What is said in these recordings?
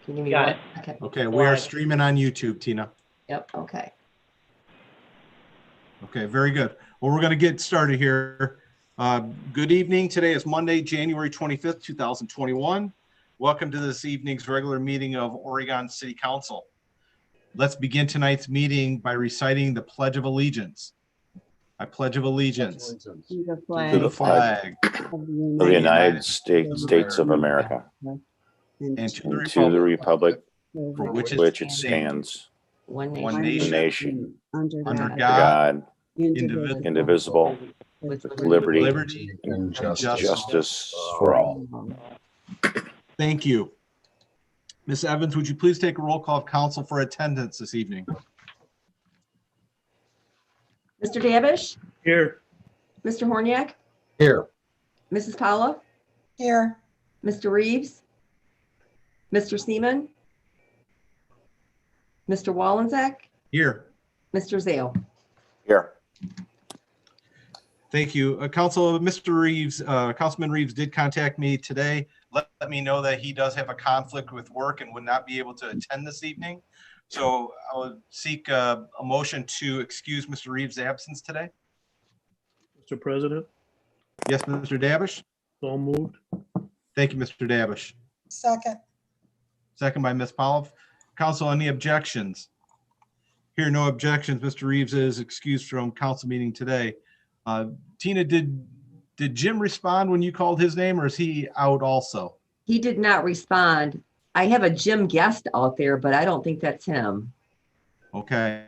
Can you give me Got one it. second? Okay, we are Live. streaming on YouTube, Tina. Yep, okay. Okay, very good. Well, we're going to get started here. Good evening. Today is Monday, January 25th, 2021. Welcome to this evening's regular meeting of Oregon City Council. Let's begin tonight's meeting by reciting the Pledge of Allegiance. I pledge of allegiance To To the flag of of the United States of America and to the and to the republic for which which it it stands, stands, One one nation, nation, under under God, God, God, indivisible, indivisible, with with liberty. liberty and and justice. justice for all. Thank you. Ms. Evans, would you please take a roll call of council for attendance this evening? Mr. Davish, Here. Mr. Horniak, Here. Mrs. Paula, Here, Mr. Reeves, Mr. Seaman, Mr. Wallenczak, Here. Mr. Zale. Here. Thank you. Mr. Reeves, Councilman Reeves did contact me today. Let me know that he does have a conflict with work and would not be able to attend this evening. So I would seek a motion to excuse Mr. Reeves' absence today. Mr. President, Yes, Mr. Davish. so moved. Thank you, Mr. Davish. second, Second by Ms. Pollitt. Council, any objections? Here, no objections. Mr. Reeves is excused from council meeting today. Tina, did Jim respond when you called his name, or is he out also? He did not respond. I have a Jim Guest out there, but I don't think that's him. Okay.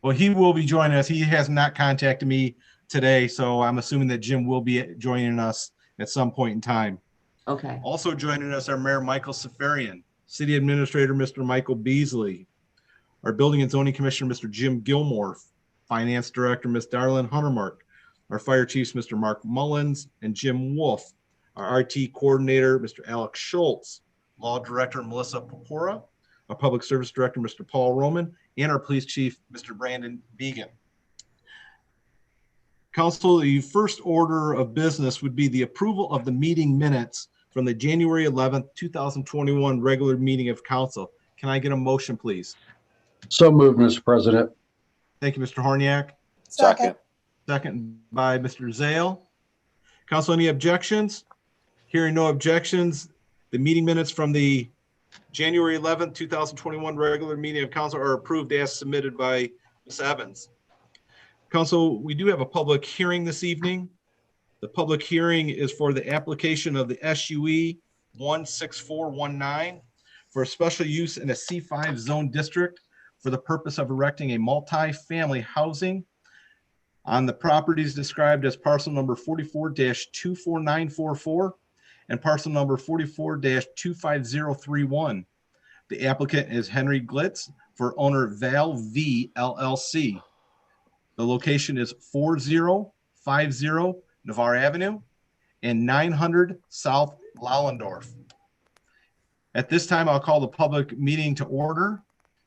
Well, he will be joining us. He has not contacted me today, so I'm assuming that Jim will be joining us at some point in time. Okay. Also joining us are Mayor Michael Safarian, City Administrator Mr. Michael Beasley, our Building and Zoning Commissioner Mr. Jim Gilmore, Finance Director Ms. Darlene Huntermark, our Fire Chiefs Mr. Mark Mullins and Jim Wolf, our RT Coordinator Mr. Alex Schultz, Law Director Melissa Popora, our Public Service Director Mr. Paul Roman, and our Police Chief Mr. Brandon Began. Council, the first order of business would be the approval of the meeting minutes from the January 11th, 2021 regular meeting of council. Can I get a motion, please? So moved, Mr. President. Thank you, Mr. Horniak. second, Second by Mr. Zale. Council, any objections? Hearing no objections, the meeting minutes from the January 11th, 2021 regular meeting of council are approved as submitted by Ms. Evans. Council, we do have a public hearing this evening. The public hearing is for the application of the SUE 16419 for a special use in a C5 zone district for the purpose of erecting a multi-family housing on the properties described as parcel number 44-24944 and parcel number 44-25031. The applicant is Henry Glitz for owner Val V LLC. The location is 4050 Navarre Avenue and 900 South Lallendorf. At this time, I'll call the public meeting to order.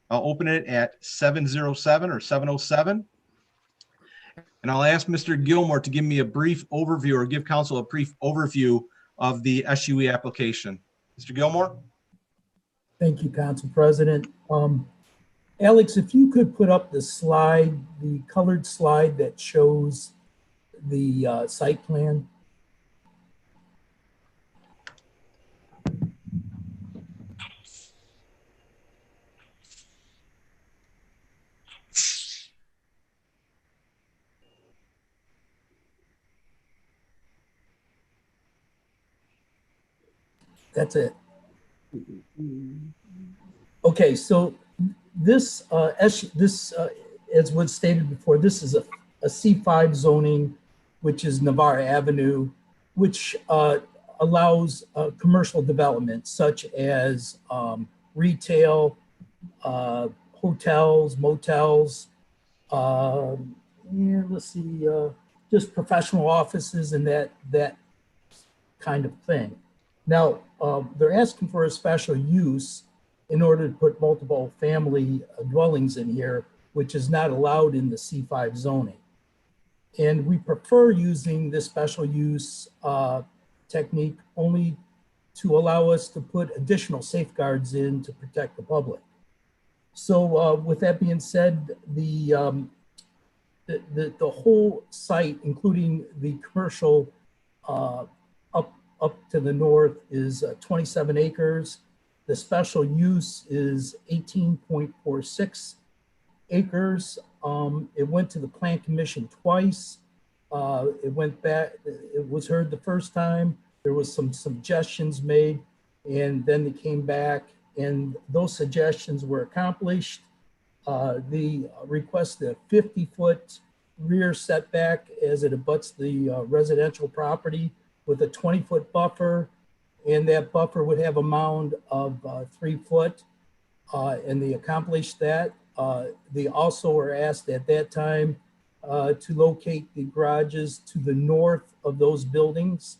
I'll open it at 7:07 or 7:07. And I'll ask Mr. Gilmore to give me a brief overview or give council a brief overview of the SUE application. Mr. Gilmore? Thank you, Council President. Alex, if you could put up the slide, the colored slide that shows the site plan. That's it. Okay, so this, as was stated before, this is a C5 zoning, which is Navarre Avenue, which allows commercial development such as retail, hotels, motels, let's see, just professional offices and that kind of thing. Now, they're asking for a special use in order to put multiple family dwellings in here, which is not allowed in the C5 zoning. And we prefer using this special use technique only to allow us to put additional safeguards in to protect the public. So with that being said, the whole site, including the commercial up to the north, is 27 acres. The special use is 18.46 acres. It went to the Plan Commission twice. It went back, it was heard the first time. There was some suggestions made, and then they came back, and those suggestions were accomplished. The requested a 50-foot rear setback as it abuts the residential property with a 20-foot buffer, and that buffer would have a mound of 3 foot, and they accomplished that. They also were asked at that time to locate the garages to the north of those buildings,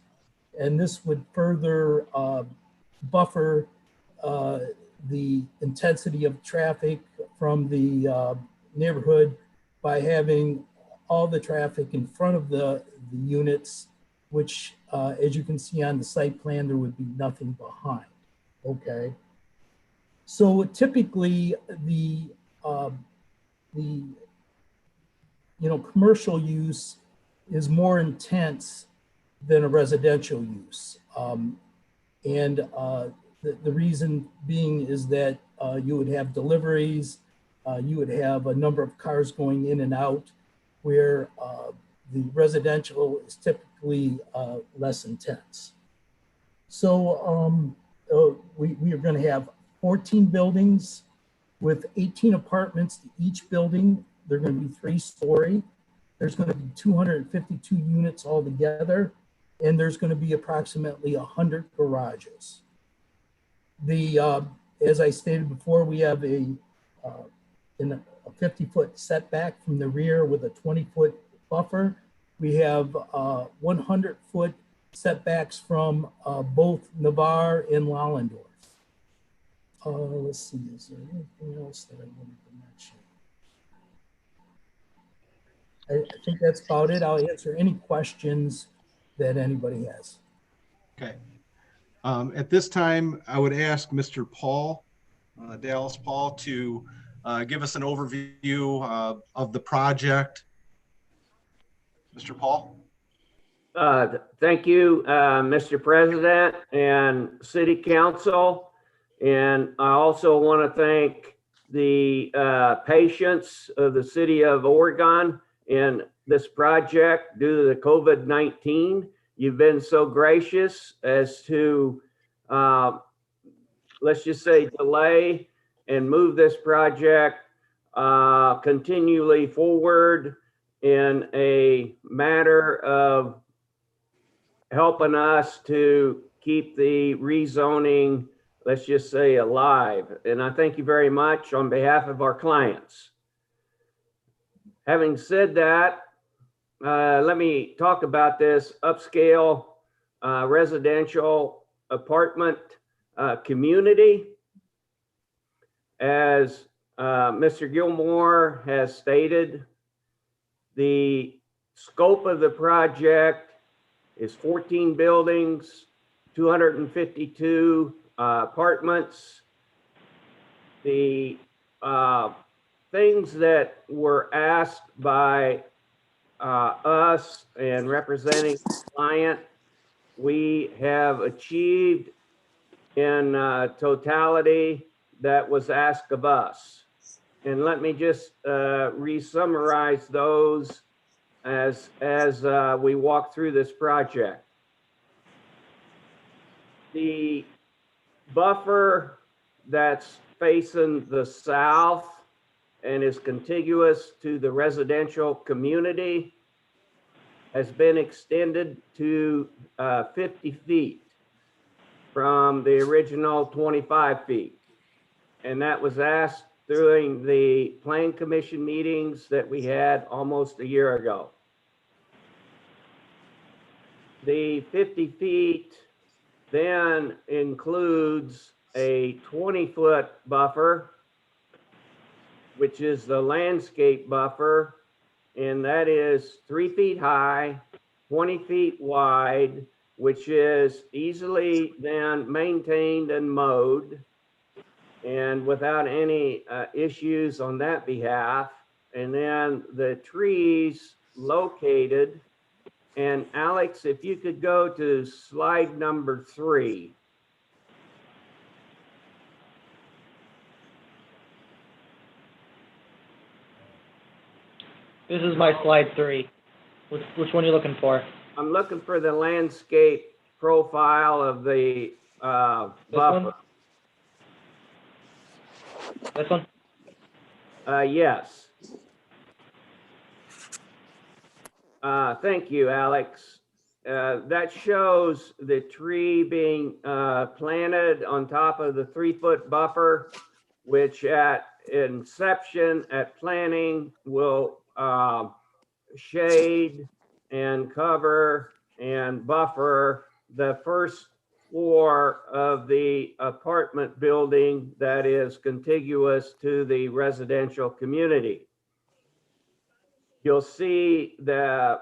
and this would further buffer the intensity of traffic from the neighborhood by having all the traffic in front of the units, which as you can see on the site plan, there would be nothing behind. Okay. So typically the commercial use is more intense than a residential use. The reason being is that you would have deliveries, you would have a number of cars going in and out, where the residential is typically less intense. So we are going to have 14 buildings with 18 apartments to each building. They're going to be 3-story. There's going to be 252 units altogether, and there's going to be approximately 100 garages. As I stated before, we have a 50-foot setback from the rear with a 20-foot buffer. We have 100-foot setbacks from both Navarre and Lollendorf. Let's see, is there anything else that I wanted to mention? I think that's about it. I'll answer any questions that anybody has. Okay. At this time, I would ask Mr. Paul, Dallas Paul, to give us an overview of the project. Mr. Paul? Thank you, Mr. President and City Council. And I also want to thank the patience of the City of Oregon in this project due to the COVID-19. You've been so gracious as to, let's just say, delay and move this project continually forward in a matter of helping us to keep the rezoning, let's just say, alive. And I thank you very much on behalf of our clients. Having said that, let me talk about this upscale residential apartment community. As Mr. Gilmore has stated, the scope of the project is 14 buildings, 252 apartments. The things that were asked by us and representing the client, we have achieved in totality that was asked of us. And let me just re-summarize those as we walk through this project. The buffer that's facing the south and is contiguous to the residential community has been extended to 50 feet from the original 25 feet. And that was asked during the Plan Commission meetings that we had almost a year ago. The 50 feet then includes a 20-foot buffer, which is the landscape buffer, and that is 3 feet high, 20 feet wide, which is easily then maintained and mowed and without any issues on that behalf. And then the trees located. And Alex, if you could go to slide number 3. This is my slide 3. Which one are you looking for? I'm looking for the landscape profile of the This one? buffer. This one? Yes. Thank you, Alex. That shows the tree being planted on top of the 3-foot buffer, which at inception, at planting, will shade and cover and buffer the first floor of the apartment building that is contiguous to the residential community. You'll see the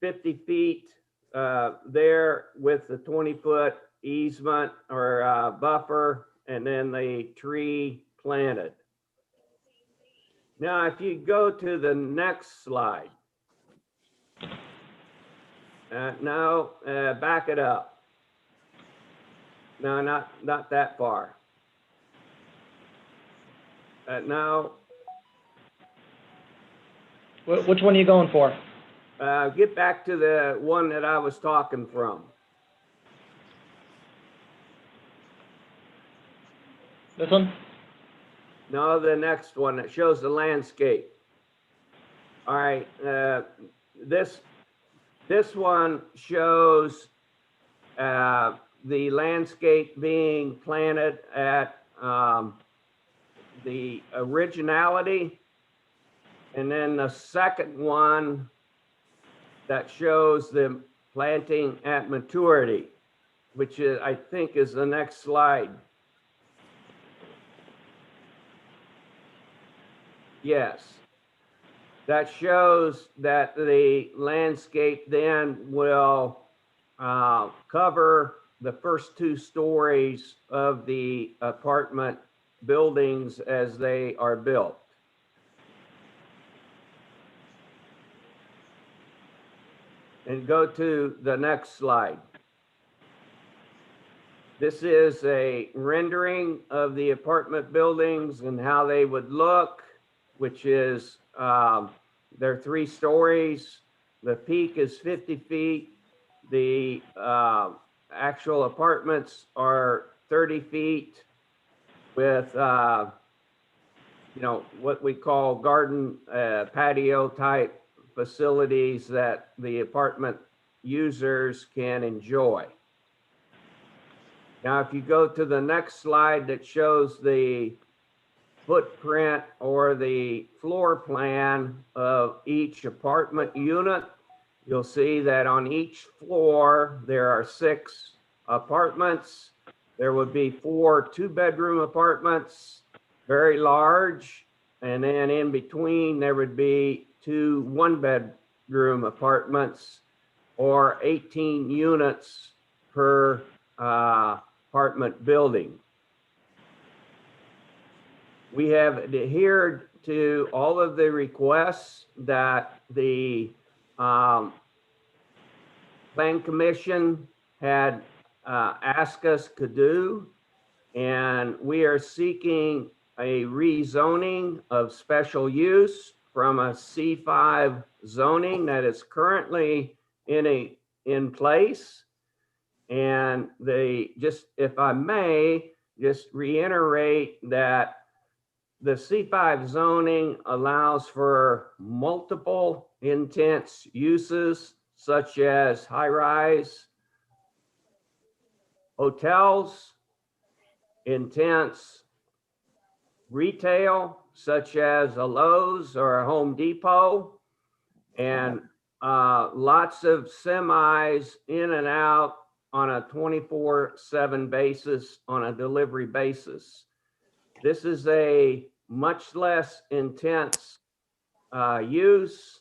50 feet there with the 20-foot easement or buffer, and then the tree planted. Now, if you go to the next slide. Back it up. No, not that far. No. Which one are you going for? Get back to the one that I was talking from. This one? No, the next one that shows the landscape. All right, this one shows the landscape being planted at the originality. And then the second one that shows the planting at maturity, which is, I think, is the next slide. Yes. That shows that the landscape then will cover the first 2 stories of the apartment buildings as they are built. And go to the next slide. This is a rendering of the apartment buildings and how they would look, which is they're 3 stories. The peak is 50 feet. The actual apartments are 30 feet with, what we call garden patio type facilities that the apartment users can enjoy. Now, if you go to the next slide that shows the footprint or the floor plan of each apartment unit, you'll see that on each floor, there are 6 apartments. There would be 4 2-bedroom apartments, very large. And then in between, there would be 2 1-bedroom apartments, or 18 units per apartment building. We have adhered to all of the requests that the Plan Commission had asked us to do, and we are seeking a rezoning of special use from a C5 zoning that is currently in place. And if I may, just reiterate that the C5 zoning allows for multiple intense uses, such as high-rise hotels, intense retail, such as a Lowe's or a Home Depot, and lots of semis in and out on a 24/7 basis, on a delivery basis. This is a much less intense use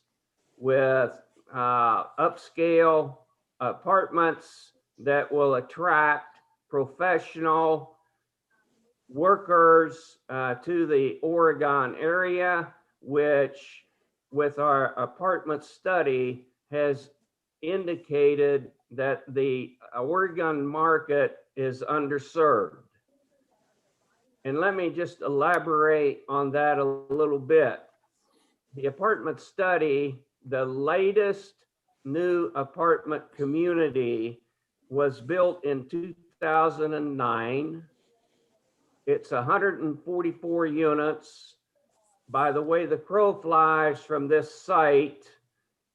with upscale apartments that will attract professional workers to the Oregon area, which with our apartment study has indicated that the Oregon market is underserved. And let me just elaborate on that a little bit. The apartment study, the latest new apartment community was built in 2009. It's 144 units. By the way the crow flies from this site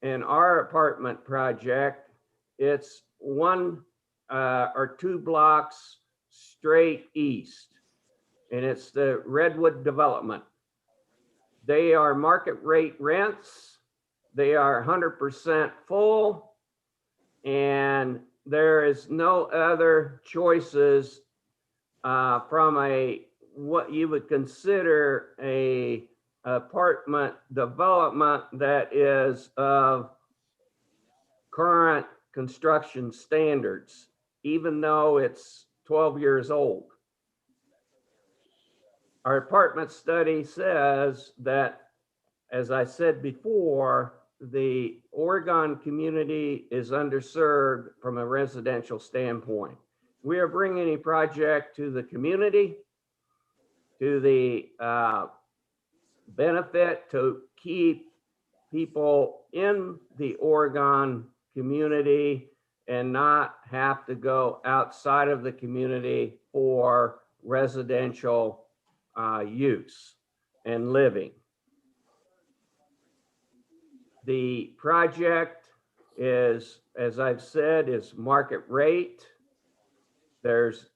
and our apartment project, it's one or two blocks straight east, and it's the Redwood development. They are market rate rents. They are 100% full, and there is no other choices from what you would consider a apartment development that is of current construction standards, even though it's 12 years old. Our apartment study says that, as I said before, the Oregon community is underserved from a residential standpoint. We are bringing a project to the community, to the benefit to keep people in the Oregon community and not have to go outside of the community for residential use and living. The project is, as I've said, is market rate. There's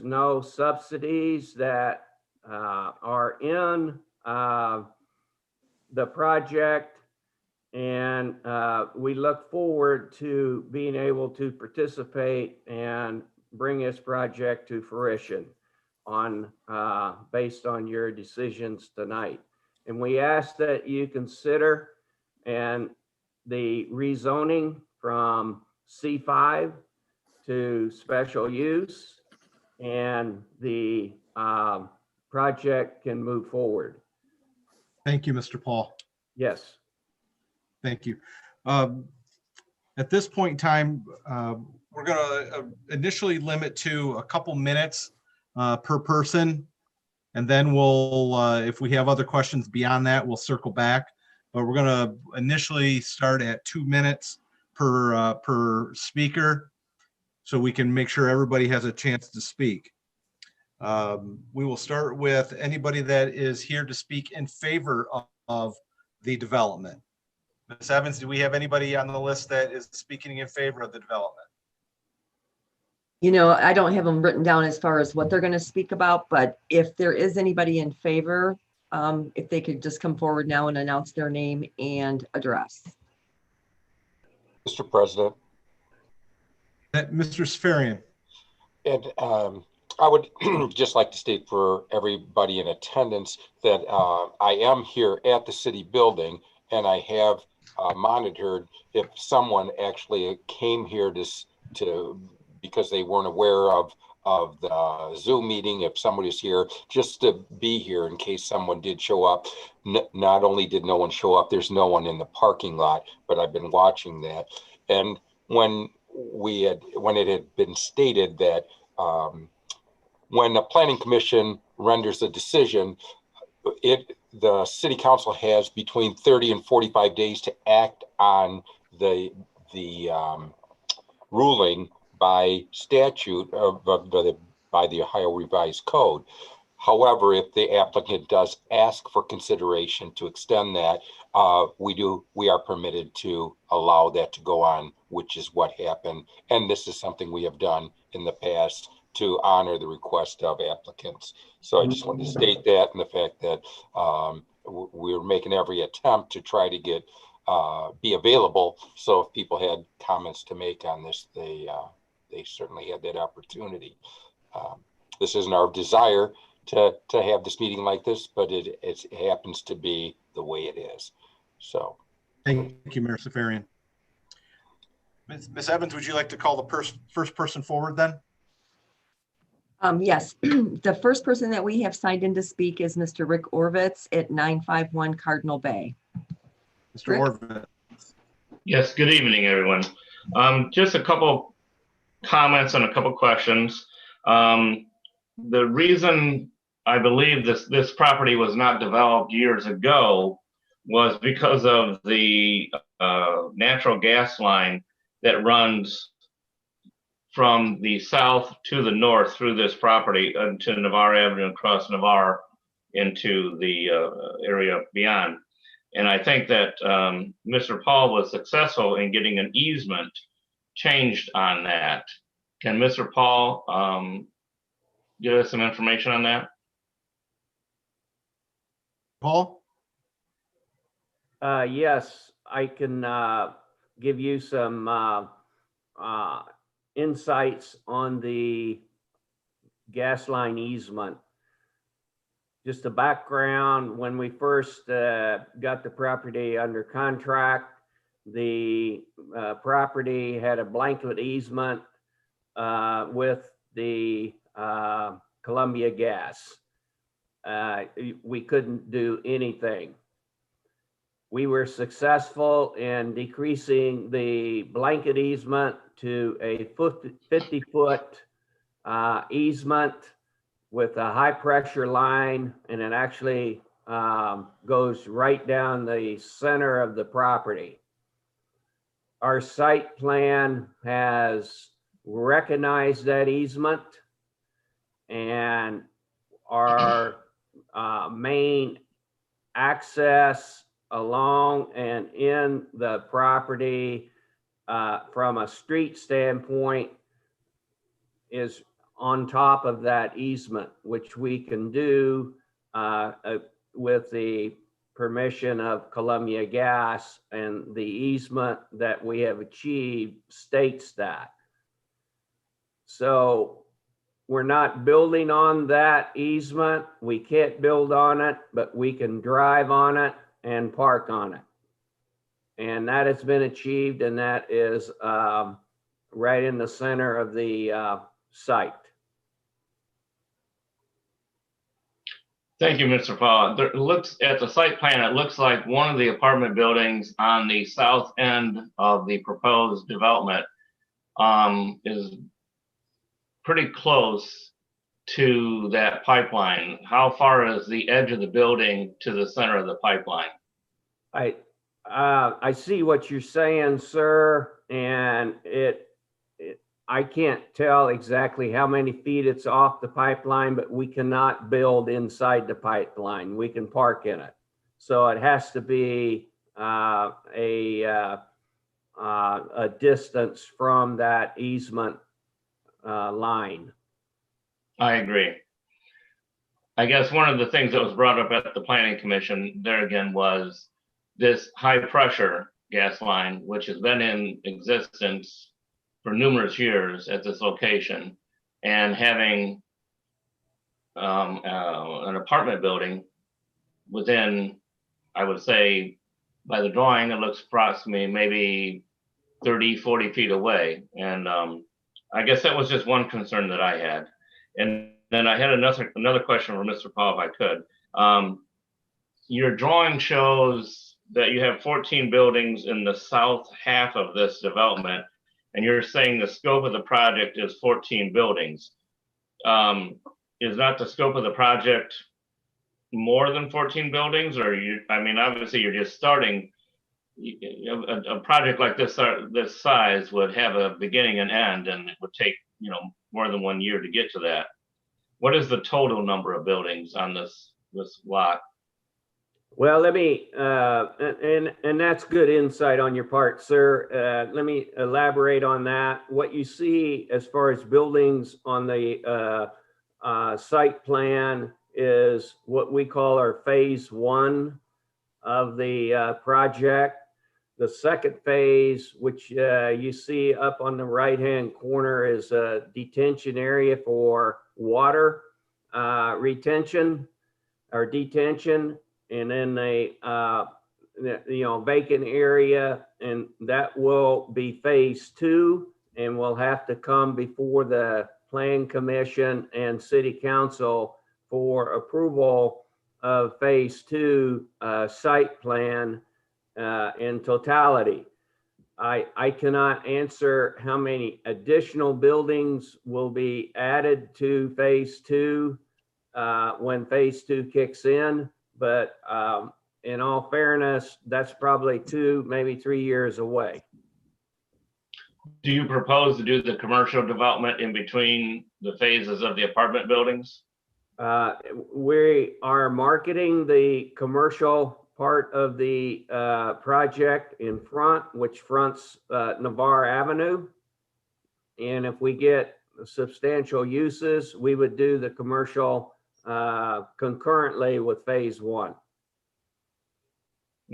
no subsidies that are in the project, and we look forward to being able to participate and bring this project to fruition on based on your decisions tonight. And we ask that you consider and the rezoning from C5 to special use, and the project can move forward. Thank you, Mr. Paul. Yes. Thank you. At this point in time, we're going to initially limit to a couple minutes per person. And then we'll, if we have other questions beyond that, we'll circle back. But we're going to initially start at 2 minutes per speaker, so we can make sure everybody has a chance to speak. We will start with anybody that is here to speak in favor of the development. Ms. Evans, do we have anybody on the list that is speaking in favor of the development? You know, I don't have them written down as far as what they're going to speak about, but if there is anybody in favor, if they could just come forward now and announce their name and address. Mr. President. Mr. Sferian. And I would just like to state for everybody in attendance that I am here at the city building, and I have monitored if someone actually came here to because they weren't aware of the Zoom meeting, if somebody's here, just to be here in case someone did show up. Not only did no one show up, there's no one in the parking lot, but I've been watching that. And when it had been stated that when the planning commission renders a decision, the city council has between 30 and 45 days to act on the ruling by statute by the Ohio Revised Code. However, if the applicant does ask for consideration to extend that, we are permitted to allow that to go on, which is what happened. And this is something we have done in the past to honor the request of applicants. So I just wanted to state that, and the fact that we're making every attempt to try to get be available. So if people had comments to make on this, they certainly had that opportunity. This isn't our desire to have this meeting like this, but it happens to be the way it is. So thank you, Mayor Safarian. Ms. Evans, would you like to call the first person forward then? Yes, the first person that we have signed in to speak is Mr. Rick Orvitz at 951 Cardinal Bay. Mr. Rick? Orville. Yes, good evening, everyone. Just a couple comments and a couple questions. The reason I believe this property was not developed years ago was because of the natural gas line that runs from the south to the north through this property into Navarre Avenue and across Navarre into the area beyond. And I think that Mr. Paul was successful in getting an easement changed on that. Can Mr. Paul give us some information on that? Paul? Yes, I can give you some insights on the gas line easement. Just a background, when we first got the property under contract, the property had a blanket easement with the Columbia Gas. We couldn't do anything. We were successful in decreasing the blanket easement to a 50-foot easement with a high pressure line, and it actually goes right down the center of the property. Our site plan has recognized that easement, and our main access along and in the property from a street standpoint is on top of that easement, which we can do with the permission of Columbia Gas, and the easement that we have achieved states that. So we're not building on that easement. We can't build on it, but we can drive on it and park on it. And that has been achieved, and that is right in the center of the site. Thank you, Mr. Paul. There looks at the site plan, it looks like one of the apartment buildings on the south end of the proposed development is pretty close to that pipeline. How far is the edge of the building to the center of the pipeline? I see what you're saying, sir, and I can't tell exactly how many feet it's off the pipeline, but we cannot build inside the pipeline. We can park in it. So it has to be a distance from that easement line. I agree. I guess one of the things that was brought up at the planning commission there again was this high pressure gas line, which has been in existence for numerous years at this location, and having an apartment building within, I would say, by the drawing, it looks approximately maybe 30, 40 feet away. And I guess that was just one concern that I had. And then I had another question for Mr. Paul, if I could. Your drawing shows that you have 14 buildings in the south half of this development, and you're saying the scope of the project is 14 buildings. Is not the scope of the project more than 14 buildings, or I mean, obviously you're just starting. A project like this size would have a beginning and end, and it would take, more than 1 year to get to that. What is the total number of buildings on this lot? Well, let me, and that's good insight on your part, sir. Let me elaborate on that. What you see as far as buildings on the site plan is what we call our phase 1 of the project. The second phase, which you see up on the right-hand corner, is a detention area for water retention or detention. And then a vacant area and that will be phase 2, and will have to come before the Plan Commission and City Council for approval of phase 2 site plan in totality. I cannot answer how many additional buildings will be added to phase 2 when phase 2 kicks in, but in all fairness, that's probably 2, maybe 3 years away. Do you propose to do the commercial development in between the phases of the apartment buildings? We are marketing the commercial part of the project in front, which fronts Navarre Avenue. And if we get substantial uses, we would do the commercial concurrently with phase 1.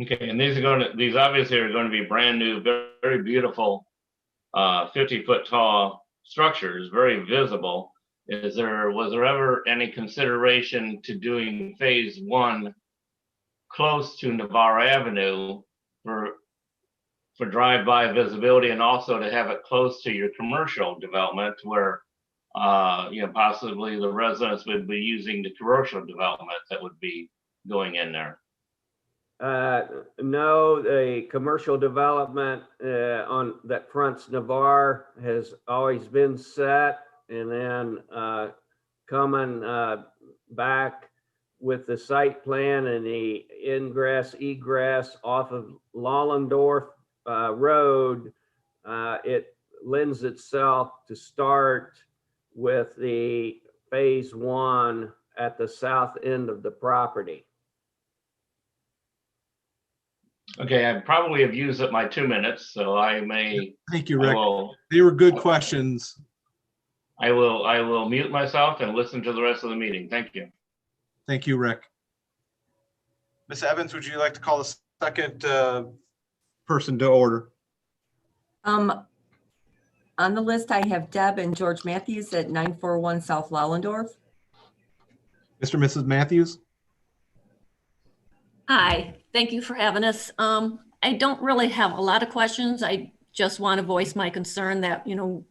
Okay, and these obviously are going to be brand new, very beautiful 50-foot tall structures, very visible. Was there ever any consideration to doing phase 1 close to Navarre Avenue for drive-by visibility, and also to have it close to your commercial development where possibly the residents would be using the commercial development that would be going in there? No, the commercial development on that fronts Navarre has always been set, and then coming back with the site plan and the ingress egress off of Lollendorf Road, it lends itself to start with the phase 1 at the south end of the property. Okay, I probably have used up my 2 minutes, so I may. Thank you, Rick. They were good questions. I will mute myself and listen to the rest of the meeting. Thank you. Thank you, Rick. Ms. Evans, would you like to call the second person to order? On the list, I have Deb and George Matthews at 941 South Lollendorf. Mr. and Mrs. Matthews? Hi, thank you for having us. I don't really have a lot of questions. I just want to voice my concern that,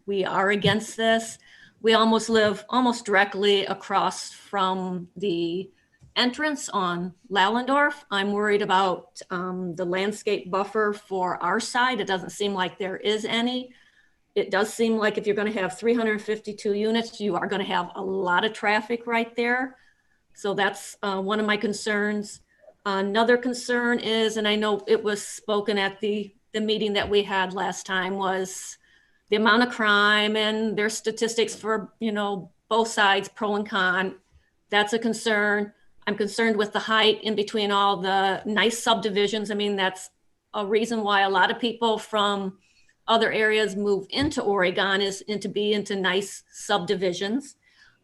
we are against this. We live almost directly across from the entrance on Lollendorf. I'm worried about the landscape buffer for our side. It doesn't seem like there is any. It does seem like if you're going to have 352 units, you are going to have a lot of traffic right there. So that's one of my concerns. Another concern is, and I know it was spoken at the meeting that we had last time, was the amount of crime, and there's statistics for, both sides, pro and con. That's a concern. I'm concerned with the height in between all the nice subdivisions. I mean, that's a reason why a lot of people from other areas move into Oregon, is into nice subdivisions.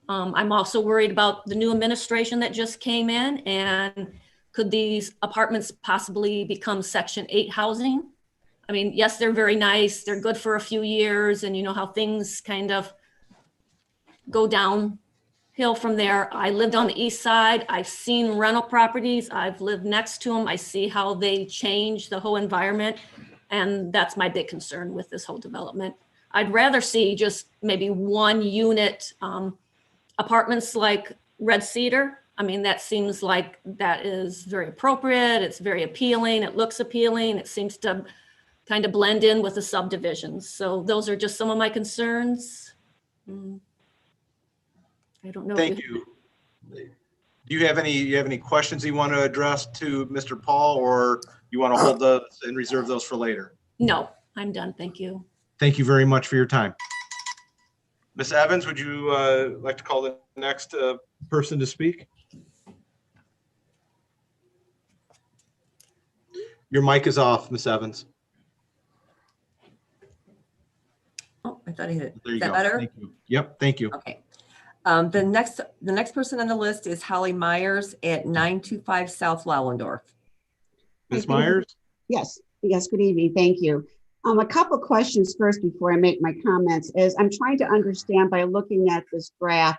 I'm also worried about the new administration that just came in, and could these apartments possibly become Section 8 housing? I mean, yes, they're very nice. They're good for a few years, and you know how things kind of go downhill from there. I lived on the east side. I've seen rental properties. I've lived next to them. I see how they change the whole environment, and that's my big concern with this whole development. I'd rather see just maybe 1 unit apartments like Red Cedar. I mean, that seems like that is very appropriate. It's very appealing. It looks appealing. It seems to kind of blend in with the subdivisions. So those are just some of my concerns. I don't know. Thank you. Do you have any questions you want to address to Mr. Paul, or you want to hold those and reserve those for later? No, I'm done. Thank you. Thank you very much for your time. Ms. Evans, would you like to call the next person to speak? Your mic is off, Ms. Evans. Oh, I thought I hit it. There you Is that go. better? Thank you. Yep, thank you. Okay. The next person on the list is Holly Myers at 925 South Lollendorf. Ms. Myers? Yes, good evening. Thank you. A couple questions first before I make my comments is I'm trying to understand by looking at this graph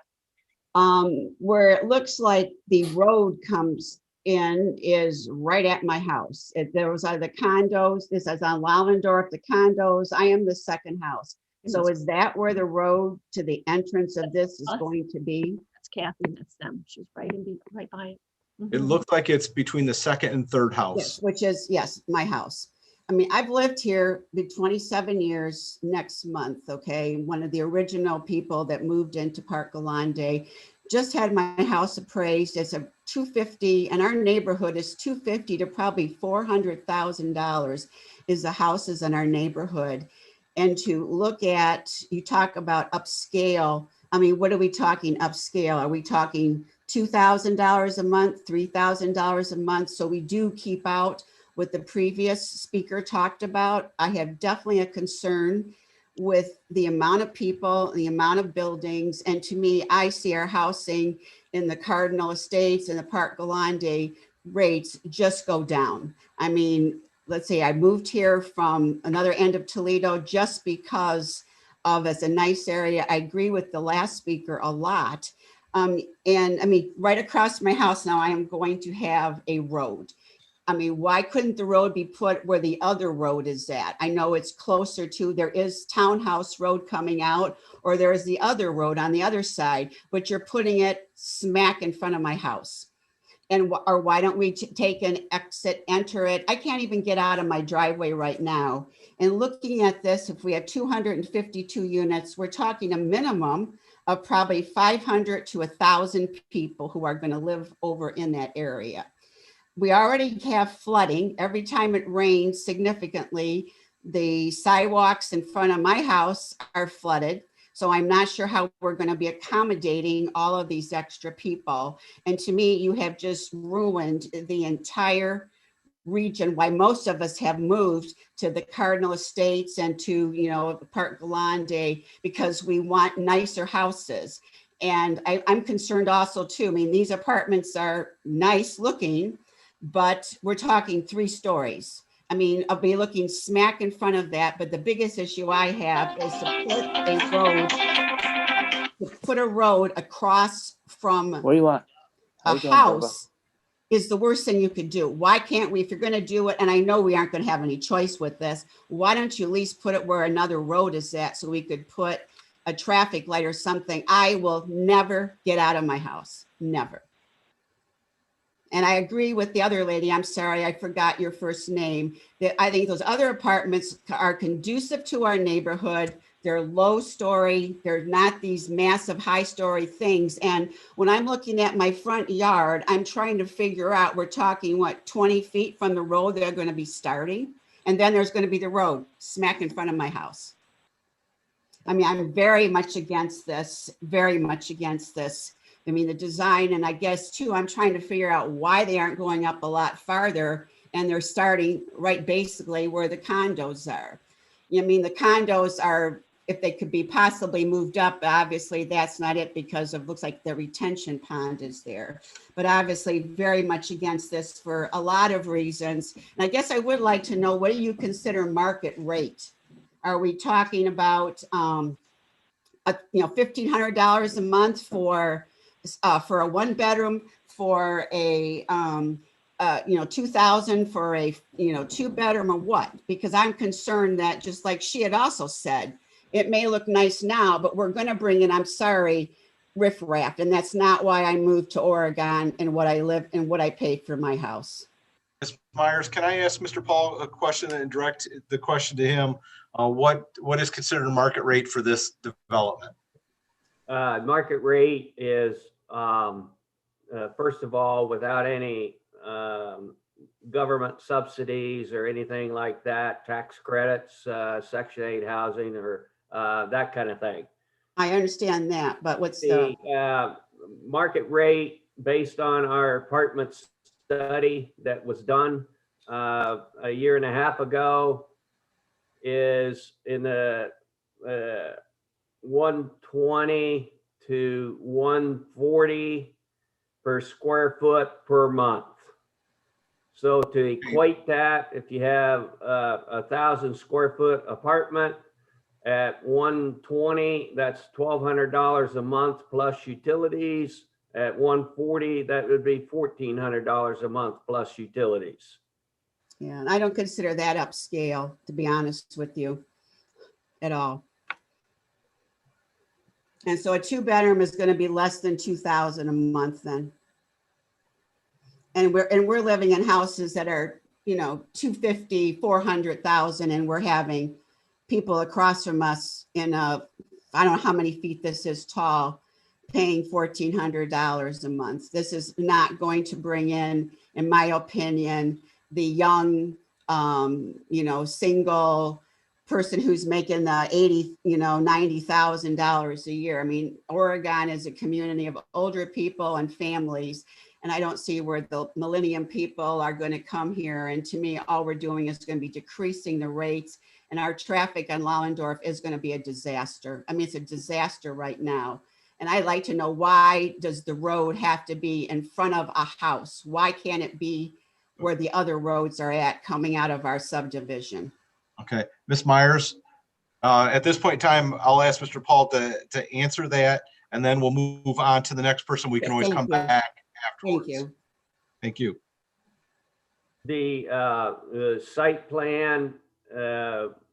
where it looks like the road comes in is right at my house. If there was the condos, this is on Lavendorf, the condos, I am the second house. So is that where the road to the entrance of this is going to be? That's Kathy, that's them. She's right by it. It looks like it's between the second and third Yes, house. which is, yes, my house. I mean, I've lived here for 27 years next month, okay? One of the original people that moved into Park Galande. Just had my house appraised. It's a 250, and our neighborhood is 250 to probably $400,000 is the houses in our neighborhood. And to look at, you talk about upscale. I mean, what are we talking upscale? Are we talking $2,000 a month, $3,000 a month? So we do keep out what the previous speaker talked about. I have definitely a concern with the amount of people, the amount of buildings. And to me, I see our housing in the Cardinal Estates and the Park Galande rates just go down. I mean, let's say I moved here from another end of Toledo just because of it's a nice area. I agree with the last speaker a lot. And I mean, right across my house now, I am going to have a road. I mean, why couldn't the road be put where the other road is at? I know it's closer to, there is Townhouse Road coming out, or there is the other road on the other side, but you're putting it smack in front of my house. And, or why don't we take an exit, enter it? I can't even get out of my driveway right now. And looking at this, if we have 252 units, we're talking a minimum of probably 500 to 1,000 people who are going to live over in that area. We already have flooding. Every time it rains significantly, the sidewalks in front of my house are flooded. So I'm not sure how we're going to be accommodating all of these extra people. And to me, you have just ruined the entire region, why most of us have moved to the Cardinal Estates and to, you know, Park Galande, because we want nicer houses. And I'm concerned also too. I mean, these apartments are nice looking, but we're talking 3 stories. I mean, I'll be looking smack in front of that, but the biggest issue I have is to put a road across from What do you want? How a you doing, Bubba? house is the worst thing you could do. Why can't we, if you're gonna do it, and I know we aren't gonna have any choice with this, why don't you at least put it where another road is at so we could put a traffic light or something? I will never get out of my house, never. And I agree with the other lady, I'm sorry, I forgot your first name, that I think those other apartments are conducive to our neighborhood. They're low story, they're not these massive high story things. And when I'm looking at my front yard, I'm trying to figure out, we're talking what, 20 feet from the road they're gonna be starting? And then there's gonna be the road smack in front of my house. I mean, I'm very much against this, very much against this. I mean, the design, and I guess too, I'm trying to figure out why they aren't going up a lot farther and they're starting right basically where the condos are. I mean, the condos are, if they could be possibly moved up, obviously that's not it because of, looks like the retention pond is there. But obviously very much against this for a lot of reasons. And I guess I would like to know, what do you consider market rate? Are we talking about, $1,500 a month for a 1-bedroom, for a, 2,000 for a, 2-bedroom, or what? Because I'm concerned that, just like she had also said, it may look nice now, but we're going to bring in, I'm sorry, riffraff. And that's not why I moved to Oregon and what I live and what I paid for my house. Ms. Myers, can I ask Mr. Paul a question and direct the question to him? What is considered a market rate for this development? Market rate is, first of all, without any government subsidies or anything like that, tax credits, Section 8 housing, or that kind of thing. I understand that, but what's The market rate based on our apartment study that was done a year and a half ago is in the 120 to 140 per square foot per month. So to equate that, if you have a 1,000 square foot apartment at 120, that's $1,200 a month plus utilities, At 140, that would be $1,400 a month plus utilities. Yeah, and I don't consider that upscale, to be honest with you, at all. And so a 2-bedroom is going to be less than 2,000 a month then. And we're living in houses that are, you know, 250, 400,000, and we're having people across from us in a, I don't know how many feet this is tall, paying $1,400 a month. This is not going to bring in my opinion, the young, you know, single person who's making the $90,000 a year. I mean, Oregon is a community of older people and families, and I don't see where the millennium people are going to come here. And to me, all we're doing is going to be decreasing the rates, and our traffic on Lollendorf is going to be a disaster. I mean, it's a disaster right now. And I'd like to know, why does the road have to be in front of a house? Why can't it be where the other roads are at coming out of our subdivision? Okay, Ms. Myers, at this point in time, I'll ask Mr. Paul to answer that, and then we'll move on to the next person. We can always Thank come you. back afterwards. Thank you. Thank you. The site plan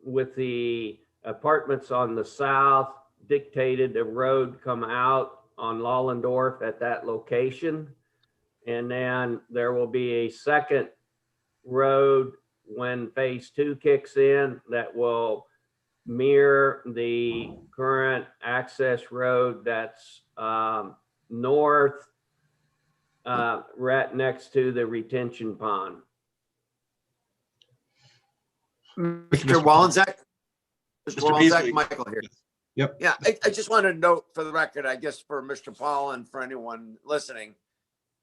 with the apartments on the south dictated the road come out on Lollendorf at that location. And then there will be a second road when phase 2 kicks in that will mirror the current access road that's north, right next to the retention pond. Mr. Wallenczak? Mr. Mr. Wallenczak, Beasley. Michael here. Yep. Yeah, I just wanted to note for the record, I guess for Mr. Paul and for anyone listening,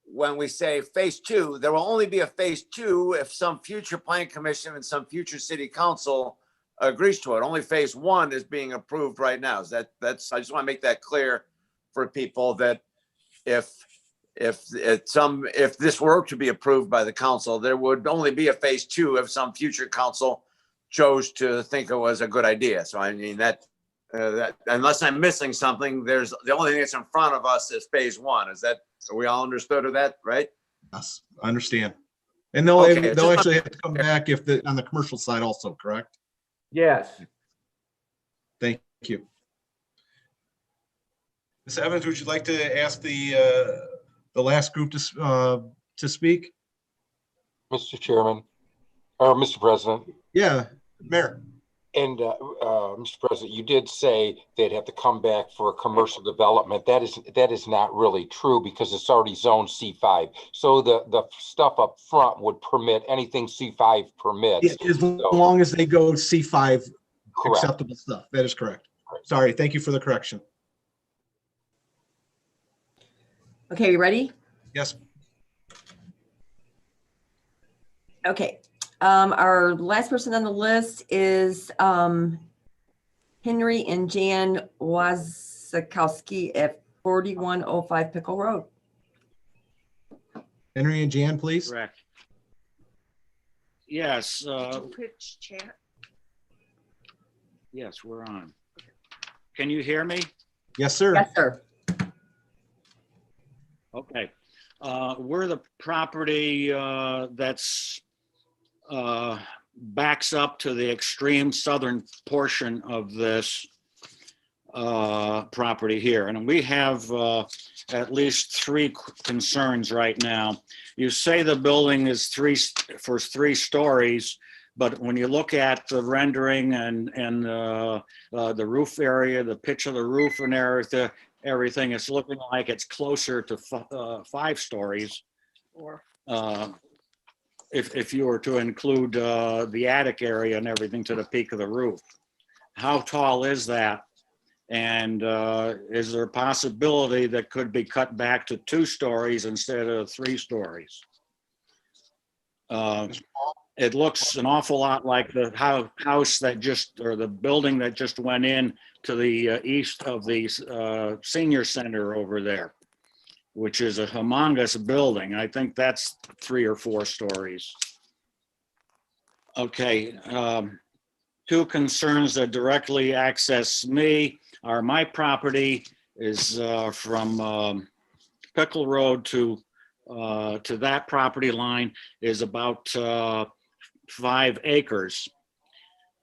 when we say phase 2, there will only be a phase 2 if some future plan commission and some future city council agrees to it. Only phase 1 is being approved right now. I just want to make that clear for people, that if this were to be approved by the council, there would only be a phase 2 if some future council chose to think it was a good idea. So I mean that unless I'm missing something, there's the only thing that's in front of us is phase 1. Is that, so we all understood of that, right? Yes, I understand. And they'll actually have to come back if on the commercial side also, correct? Yes. Thank you. Ms. Evans, would you like to ask the last group to speak? Mr. Chairman, or Mr. President. Yeah, Mayor. And Mr. President, you did say they'd have to come back for a commercial development. That is not really true, because it's already zone C5. So the stuff up front would permit anything C5 permits. As long as they go C5 Correct. acceptable stuff. That is correct. Sorry, thank you for the correction. Okay, you ready? Yes. Okay. Our last person on the list is Henry and Jan Wazakowski at 4105 Pickle Road. Henry and Jan, please. Correct. Yes. Yes, we're on. Can you hear me? Yes, sir. Yes, sir. Okay. We're the property that's backs up to the extreme southern portion of this property here. And we have at least 3 concerns right now. You say the building is 3 stories, but when you look at the rendering and the roof area, the pitch of the roof and everything, it's looking like it's closer to 5 stories. If you were to include the attic area and everything to the peak of the roof. How tall is that? And is there a possibility that could be cut back to 2 stories instead of 3 stories? It looks an awful lot like the house that just, or the building that just went in to the east of the senior center over there, which is a humongous building. I think that's 3 or 4 stories. Okay, 2 concerns that directly access me are my property is from Pickle Road to that property line is about 5 acres.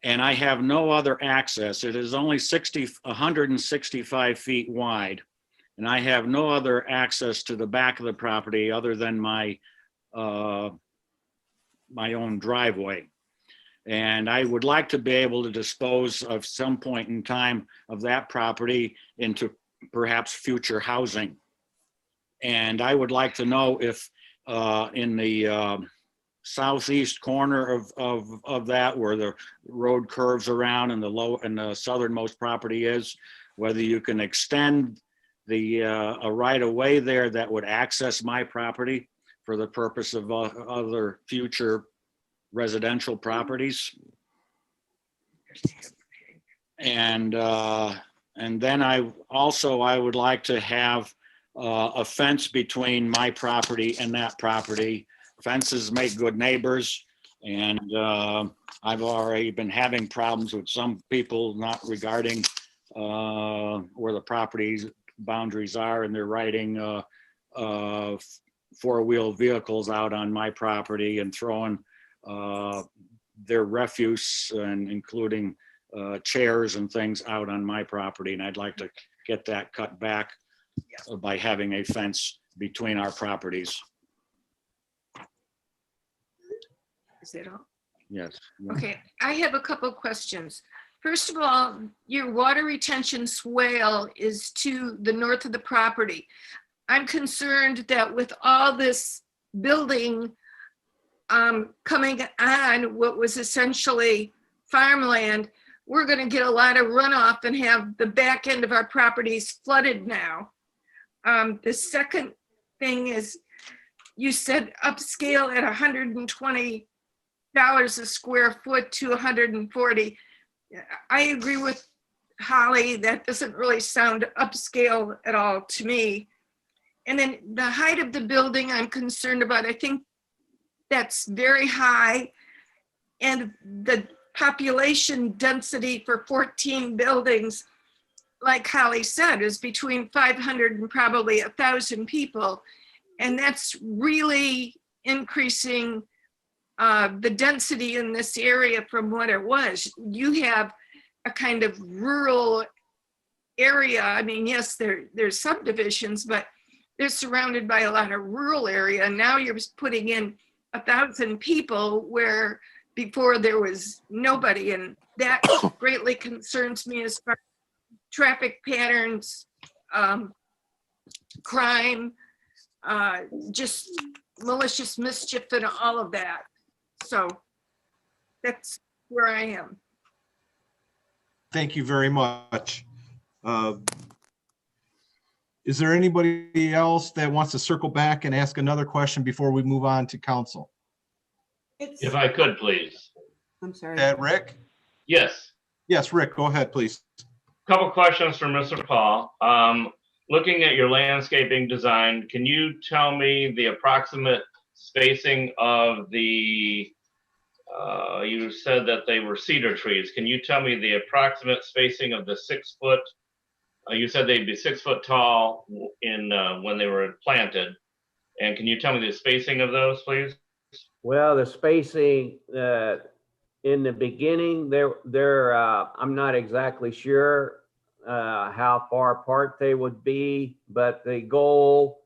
And I have no other access. It is only 165 feet wide. And I have no other access to the back of the property other than my own driveway. And I would like to be able to dispose of some point in time of that property into perhaps future housing. And I would like to know if in the southeast corner of that, where the road curves around and the southernmost property is, whether you can extend a right of way there that would access my property for the purpose of other future residential properties. And then I would like to have a fence between my property and that property. Fences make good neighbors, and I've already been having problems with some people not regarding where the property boundaries are, and they're riding four-wheel vehicles out on my property and throwing their refuse, and including chairs and things, out on my property. And I'd like to get that cut back by having a fence between our properties. Is that all? Yes. Okay, I have a couple of questions. First of all, your water retention swale is to the north of the property. I'm concerned that with all this building coming on what was essentially farmland, we're going to get a lot of runoff and have the back end of our properties flooded now. The second thing is, you said upscale at $120 a square foot to 140. I agree with Holly, that doesn't really sound upscale at all to me. And then the height of the building I'm concerned about. I think that's very high. And the population density for 14 buildings, like Holly said, is between 500 and probably 1,000 people. And that's really increasing the density in this area from what it was. You have a kind of rural area. I mean, yes, there's subdivisions, but they're surrounded by a lot of rural area. And now you're putting in 1,000 people where before there was nobody. And that greatly concerns me as far as traffic patterns, crime, just malicious mischief and all of that. So that's where I am. Thank you very much. Is there anybody else that wants to circle back and ask another question before we move on to council? If I could, please. I'm sorry. Rick? Yes. Yes, Rick, go ahead, please. Couple questions for Mr. Paul. Looking at your landscaping design, can you tell me the approximate spacing of the, you said that they were cedar trees. Can you tell me the approximate spacing of the 6 foot? You said they'd be 6 foot tall in when they were planted. And can you tell me the spacing of those, please? Well, the spacing in the beginning, I'm not exactly sure how far apart they would be, but the goal,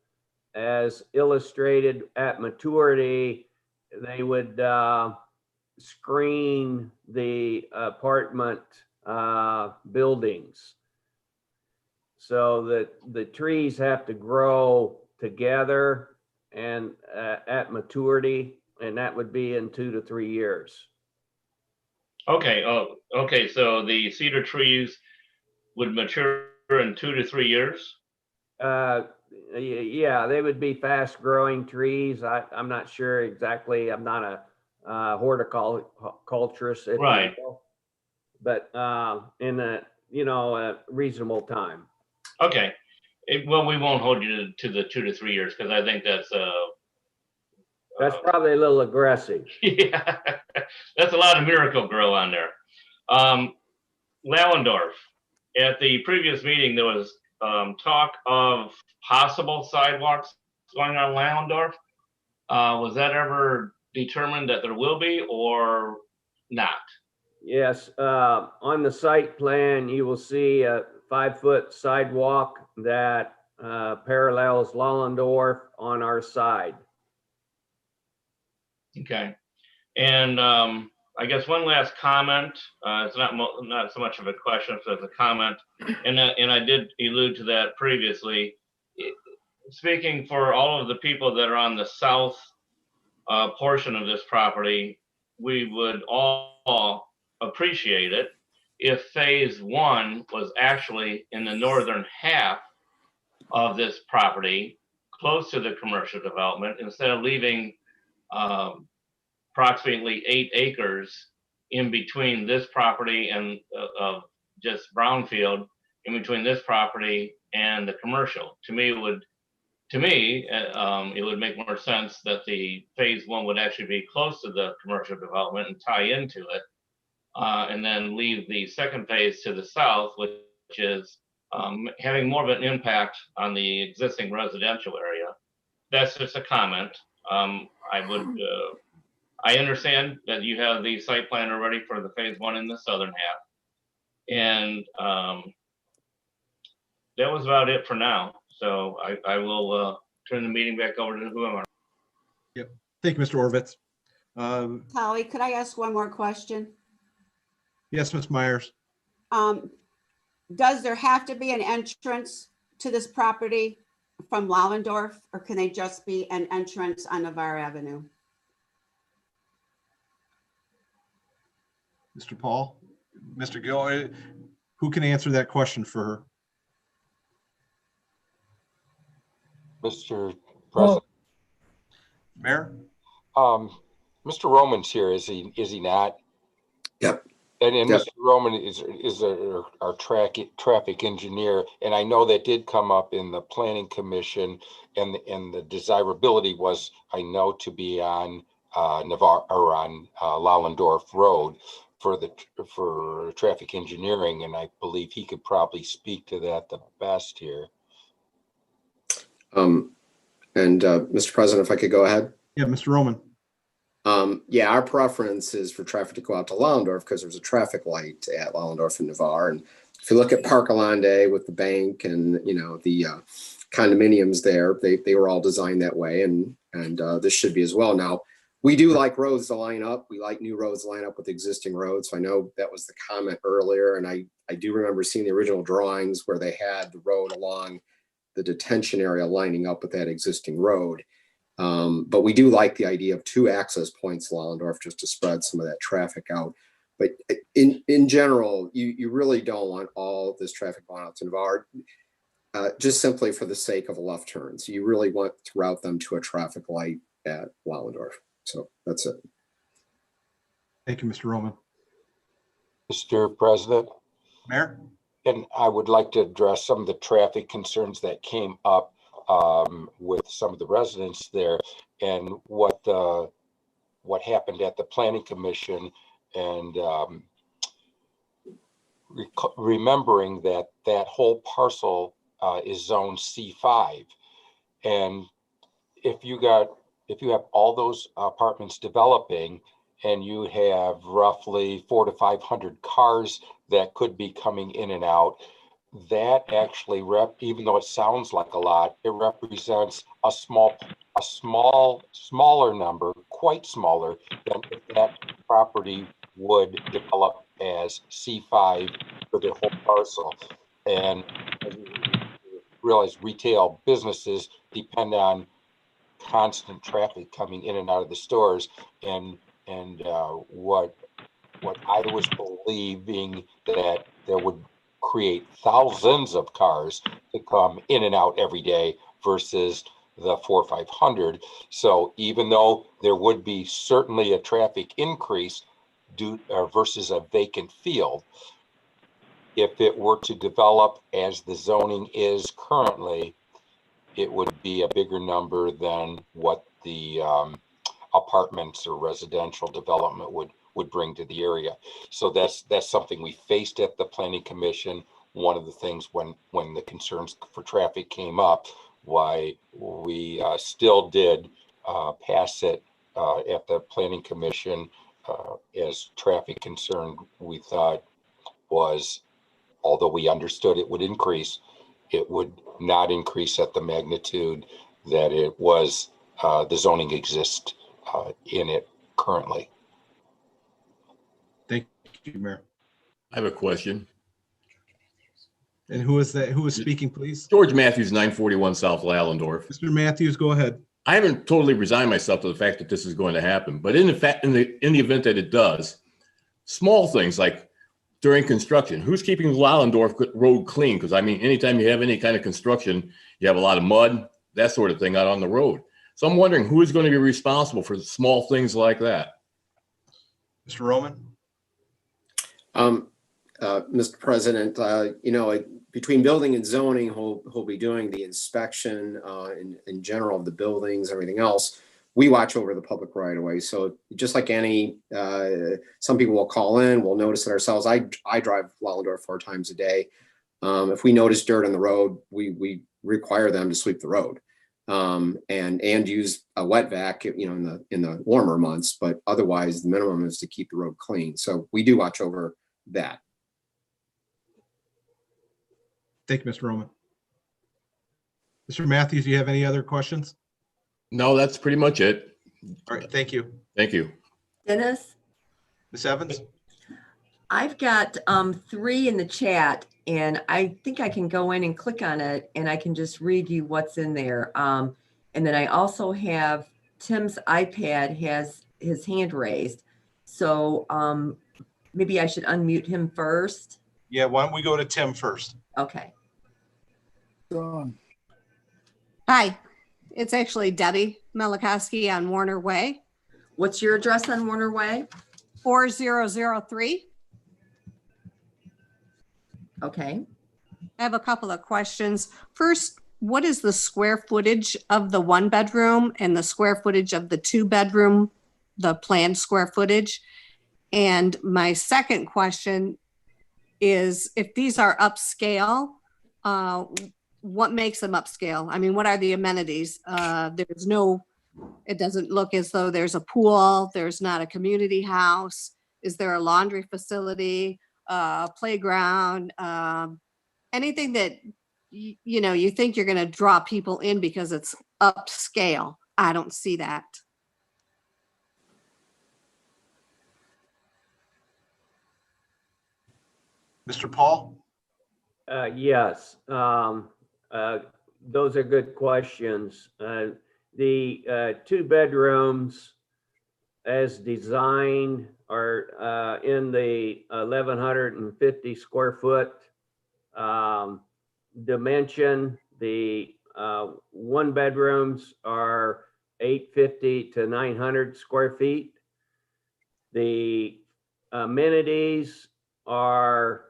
as illustrated at maturity, they would screen the apartment buildings, so that the trees have to grow together and at maturity, and that would be in 2 to 3 years. Okay. Oh, okay. So the cedar trees would mature in 2 to 3 years? Yeah, they would be fast growing trees. I'm not sure exactly. I'm not a horticulturist, if right, you will, but in a reasonable time. Okay. Well, we won't hold you to the 2 to 3 years, because I think that's probably a little aggressive. Yeah, that's a lot of Miracle Grow on there. Lallendorf, at the previous meeting, there was talk of possible sidewalks going on Landorf. Was that ever determined that there will be or not? Yes, on the site plan, you will see a 5-foot sidewalk that parallels Lollendorf on our side. Okay. And I guess one last comment. It's not so much of a question as a comment, and I did allude to that previously. Speaking for all of the people that are on the south portion of this property, we would all appreciate it if phase 1 was actually in the northern half of this property, close to the commercial development, instead of leaving approximately 8 acres in between this property and just brownfield, in between this property and the commercial. To me, it would make more sense that the phase 1 would actually be close to the commercial development and tie into it, and then leave the second phase to the south, which is having more of an impact on the existing residential area. That's just a comment. I understand that you have the site plan already for the phase 1 in the southern half. And that was about it for now. So I will turn the meeting back over to whoever. Yep. Thank you, Mr. Orvitz. Holly, could I ask one more question? Yes, Ms. Myers. Does there have to be an entrance to this property from Lollendorf, or can they just be an entrance on Navarre Avenue? Mr. Paul, Mr. Gill, who can answer that question for her? Mr. President. Mayor? Mr. Roman's here, is he not? Yep. And Yep. Mr. Roman is our traffic engineer, and I know that did come up in the planning commission, and the desirability was, I know, to be on Navarre or on Lollendorf Road for traffic engineering, and I believe he could probably speak to that the best here. Mr. President, if I could go ahead. Yeah, Mr. Roman. Yeah, our preference is for traffic to go out to Lollendorf because there's a traffic light at Lollendorf and Navarre. And if you look at Park Allende with the bank and, the condominiums there, they were all designed that way. And this should be as well. Now, we do like roads to line up. We like new roads to line up with existing roads. So I know that was the comment earlier. And I do remember seeing the original drawings where they had the road along the detention area lining up with that existing road. But we do like the idea of 2 access points to Lollendorf just to spread some of that traffic out. But in general, you really don't want all this traffic going out to Navarre, just simply for the sake of left turns. You really want to route them to a traffic light at Lollendorf. So that's it. Thank you, Mr. Roman. Mr. President. Mayor? And I would like to address some of the traffic concerns that came up with some of the residents there, and what happened at the planning commission, and remembering that whole parcel is zone C5, and if you have all those apartments developing, and you have roughly 400 to 500 cars that could be coming in and out, that actually even though it sounds like a lot, it represents a smaller number, quite smaller than if that property would develop as C5 for the whole parcel. And as you realize, retail businesses depend on constant traffic coming in and out of the stores, and what I was believing that there would create thousands of cars to come in and out every day versus the 400 or 500. So even though there would be certainly a traffic increase versus a vacant field, if it were to develop as the zoning is currently, it would be a bigger number than what the apartments or residential development would bring to the area. So that's something we faced at the planning commission. one of the things when the concerns for traffic came up, why we still did pass it at the planning commission as traffic concern. We thought was, although we understood it would increase, it would not increase at the magnitude that it was, the zoning exists in it currently. Thank you, Mayor. I have a question. And who is that? Who is speaking, please? George Matthews, 941 South Lallendorf. Mr. Matthews, go ahead. I haven't totally resigned myself to the fact that this is going to happen, but in the event that it does, small things like during construction, who's keeping the Lallendorf road clean? Because I mean, anytime you have any kind of construction, you have a lot of mud, that sort of thing out on the road. So I'm wondering who is going to be responsible for small things like that? Mr. Roman? Mr. President, between building and zoning, he'll be doing the inspection in general of the buildings, everything else. We watch over the public right away. So just like any, some people will call in, we'll notice it ourselves. I drive Lallendorf 4 times a day. If we notice dirt on the road, we require them to sweep the road and use a wet vac, in the warmer months. But otherwise, the minimum is to keep the road clean. So we do watch over that. Thank you, Mr. Roman. Mr. Matthews, do you have any other questions? No, that's pretty much it. All right, thank you. Thank you. Dennis, Ms. Evans? I've got 3 in the chat, and I think I can go in and click on it, and I can just read you what's in there. And then I also have Tim's iPad has his hand raised. So maybe I should unmute him first. Yeah, why don't we go to Tim first? Okay. Hi, it's actually Debbie Melikowski on Warner Way. What's your address on Warner Way? 4003. Okay. I have a couple of questions. First, what is the square footage of the 1-bedroom and the square footage of the 2-bedroom, the planned square footage? And my second question is, if these are upscale, what makes them upscale? I mean, what are the amenities? It doesn't look as though there's a pool, there's not a community house. Is there a laundry facility, playground, anything that, you think you're going to draw people in because it's upscale? I don't see that. Mr. Paul? Yes, those are good questions. The 2 bedrooms as designed are in the 1,150 square foot dimension. The 1 bedrooms are 850 to 900 square feet. The amenities are,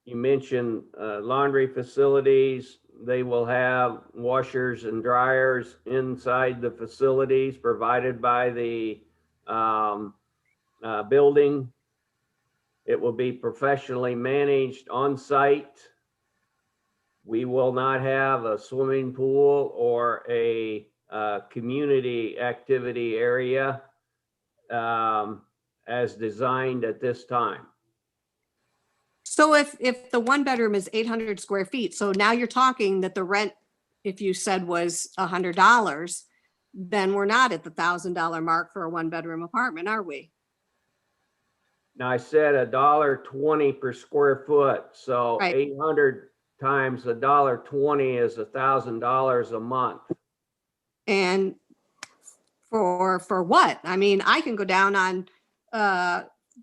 you mentioned laundry facilities. They will have washers and dryers inside the facilities provided by the building. It will be professionally managed on site. We will not have a swimming pool or a community activity area as designed at this time. So if the 1-bedroom is 800 square feet, so now you're talking that the rent, if you said was $100, then we're not at the $1,000 mark for a 1-bedroom apartment, are we? Now I said $1.20 per square foot. So Right. 800 times $1.20 is $1,000 a month. And for what? I mean, I can go down on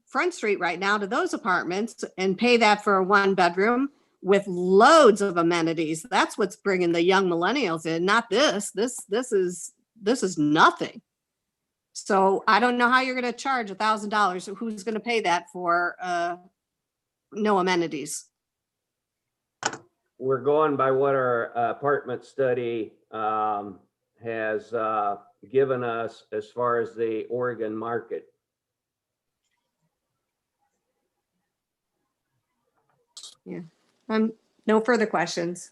Front Street right now to those apartments and pay that for a 1-bedroom with loads of amenities. That's what's bringing the young millennials in, not this. This is nothing. So I don't know how you're going to charge $1,000. Who's going to pay that for no amenities? We're going by what our apartment study has given us as far as the Oregon market. Yeah. No further questions.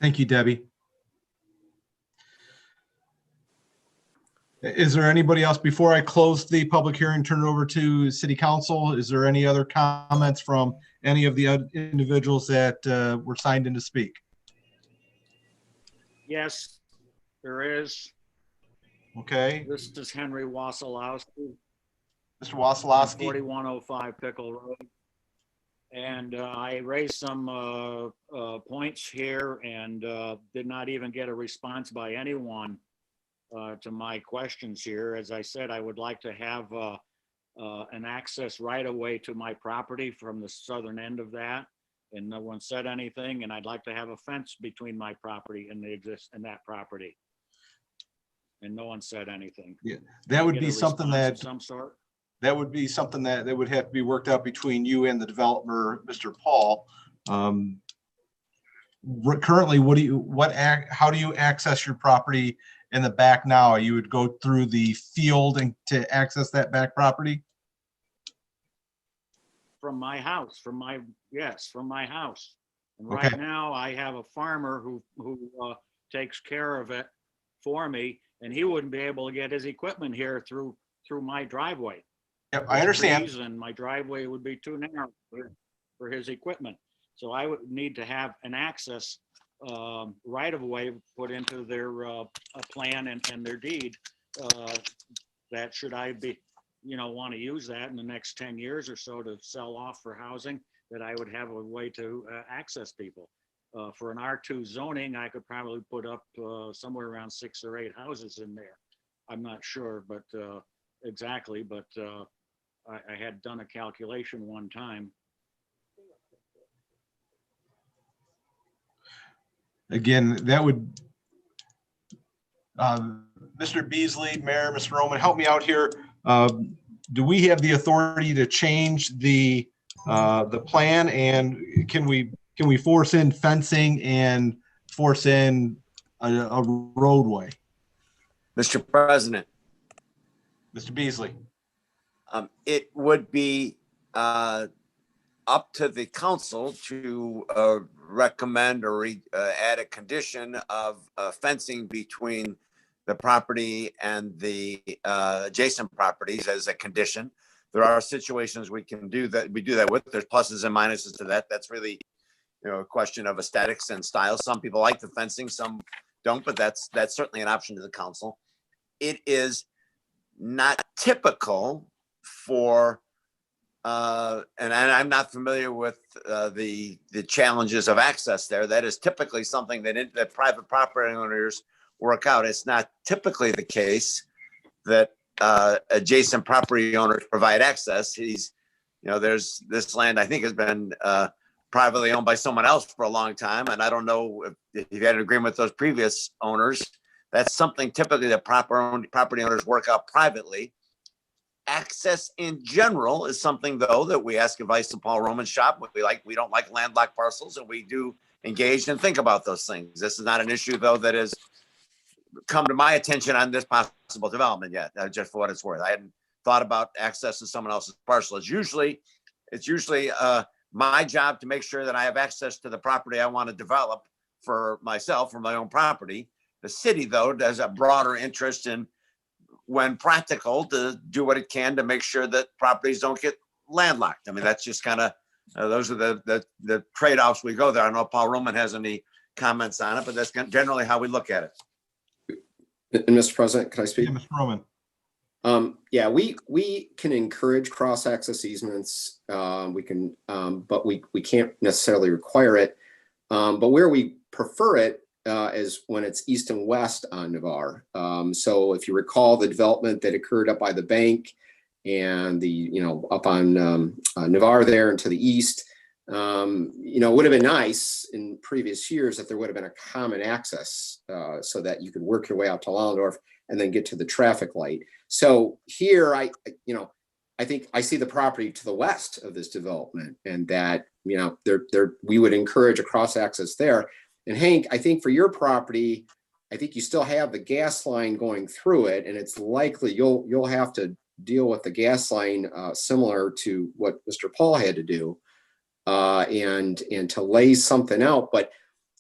Thank you, Debbie. Is there anybody else before I close the public hearing, turn it over to City Council? Is there any other comments from any of the individuals that were signed in to speak? Yes, there is. Okay, This is Henry Wasilowski, Mr. Wasilowski. 4105 Pickle Road. And I raised some points here and did not even get a response by anyone to my questions here. As I said, I would like to have an access right away to my property from the southern end of that. And no one said anything. And I'd like to have a fence between my property and that property. And no one said anything. Yeah, that would Get be a something response that of some sort. that would be something that would have to be worked out between you and the developer, Mr. Paul. Currently, how do you access your property in the back now? You would go through the field and to access that back property? From my house, from my house. And Okay. right now I have a farmer who takes care of it for me, and he wouldn't be able to get his equipment here through my driveway. Yep, I understand. And my driveway would be too narrow for his equipment. So I would need to have an access right of way put into their plan and their deed. That should I be, want to use that in the next 10 years or so to sell off for housing, that I would have a way to access people. For an R2 zoning, I could probably put up somewhere around 6 or 8 houses in there. I'm not sure, but exactly, but I had done a calculation one time. Again, that would, Mr. Beasley, Mayor, Mr. Roman, help me out here. Do we have the authority to change the plan, and can we force in fencing and force in a roadway? Mr. President, Mr. Beasley. it would be up to the council to recommend or add a condition of fencing between the property and the adjacent properties as a condition. There are situations we can do that. We do that with. There's pluses and minuses to that. That's really, a question of aesthetics and style. Some people like the fencing, some don't, but that's certainly an option to the council. It is not typical for, and I'm not familiar with the challenges of access there. That is typically something that private property owners work out. It's not typically the case that adjacent property owners provide access. There's this land I think has been privately owned by someone else for a long time, and I don't know if you had an agreement with those previous owners. That's something typically that property owners work out privately. Access in general is something, though, that we ask advice of Paul Roman's shop. We don't like landlocked parcels, and we do engage and think about those things. This is not an issue, though, that has come to my attention on this possible development yet, just for what it's worth. I hadn't thought about access to someone else's parcel. It's usually my job to make sure that I have access to the property I want to develop for myself, for my own property. The city, though, does a broader interest in, when practical, to do what it can to make sure that properties don't get landlocked. I mean, that's just kind of, those are the trade-offs we go there. I don't know if Paul Roman has any comments on it, but that's generally how we look at it. And Mr. President, can I speak? Yeah, Mr. Roman. Yeah, we can encourage cross-access easements. We can, but we can't necessarily require it. But where we prefer it is when it's east and west on Navarre. So if you recall the development that occurred up by the bank and up on Navarre there and to the east, it would have been nice in previous years if there would have been a common access so that you could work your way out to Lallendorf and then get to the traffic light. So here, I think I see the property to the west of this development, and that, we would encourage a cross access there. And Hank, I think for your property, I think you still have the gas line going through it, and it's likely you'll have to deal with the gas line similar to what Mr. Paul had to do. and to lay something out, but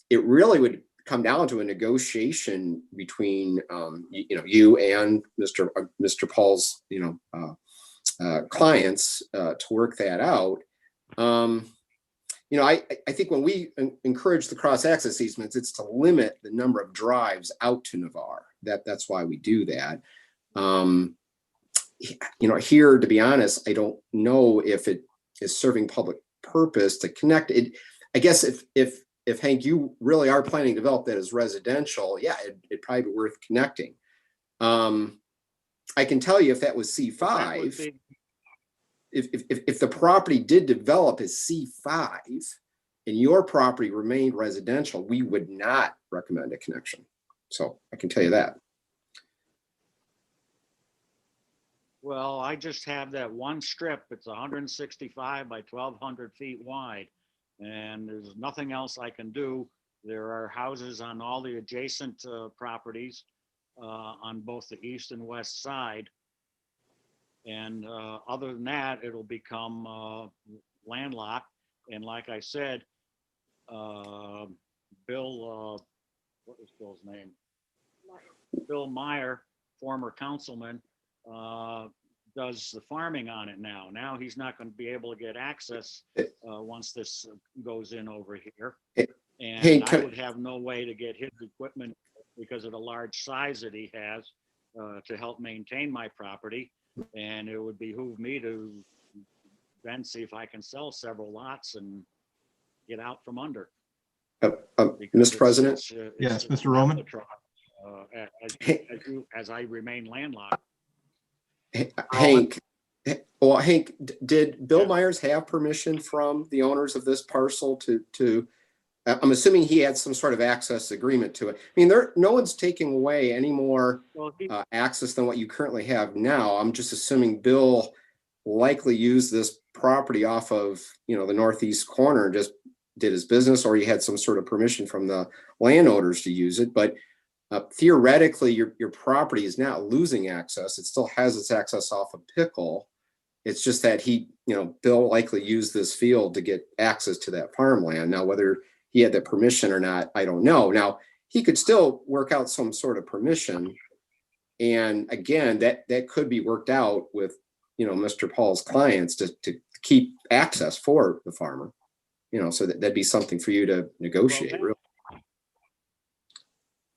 it really would come down to a negotiation between you and Mr. Paul's clients to work that out. I think when we encourage the cross-access easements, it's to limit the number of drives out to Navarre. That's why we do that. Here, to be honest, I don't know if it is serving public purpose to connect it. I guess if Hank, you really are planning to develop that as residential, yeah, it'd probably be worth connecting. I can tell you if that was C5, if the property did develop as C5 and your property remained residential, we would not recommend a connection. So I can tell you that. Well, I just have that one strip. It's 165 by 1,200 feet wide, and there's nothing else I can do. There are houses on all the adjacent properties on both the east and west side. And other than that, it'll become landlocked. And like I said, Bill, what was Bill's name? Bill Meyer, former councilman, does the farming on it now. Now he's not going to be able to get access once this goes in over here. And I would have no way to get his equipment because of the large size that he has to help maintain my property. And it would behoove me to then see if I can sell several lots and get out from under. Mr. President? Yes, Mr. Roman? As I remain landlocked. Hank, did Bill Myers have permission from the owners of this parcel to I'm assuming he had some sort of access agreement to it. I mean, no one's taking away any more access than what you currently have now. I'm just assuming Bill likely used this property off of, the northeast corner and just did his business, or he had some sort of permission from the landowners to use it. But theoretically, your property is not losing access. It still has its access off of Pickle. It's just that Bill likely used this field to get access to that farmland. Now, whether he had that permission or not, I don't know. Now, he could still work out some sort of permission. And again, that could be worked out with, Mr. Paul's clients to keep access for the farmer, so that'd be something for you to negotiate. Really.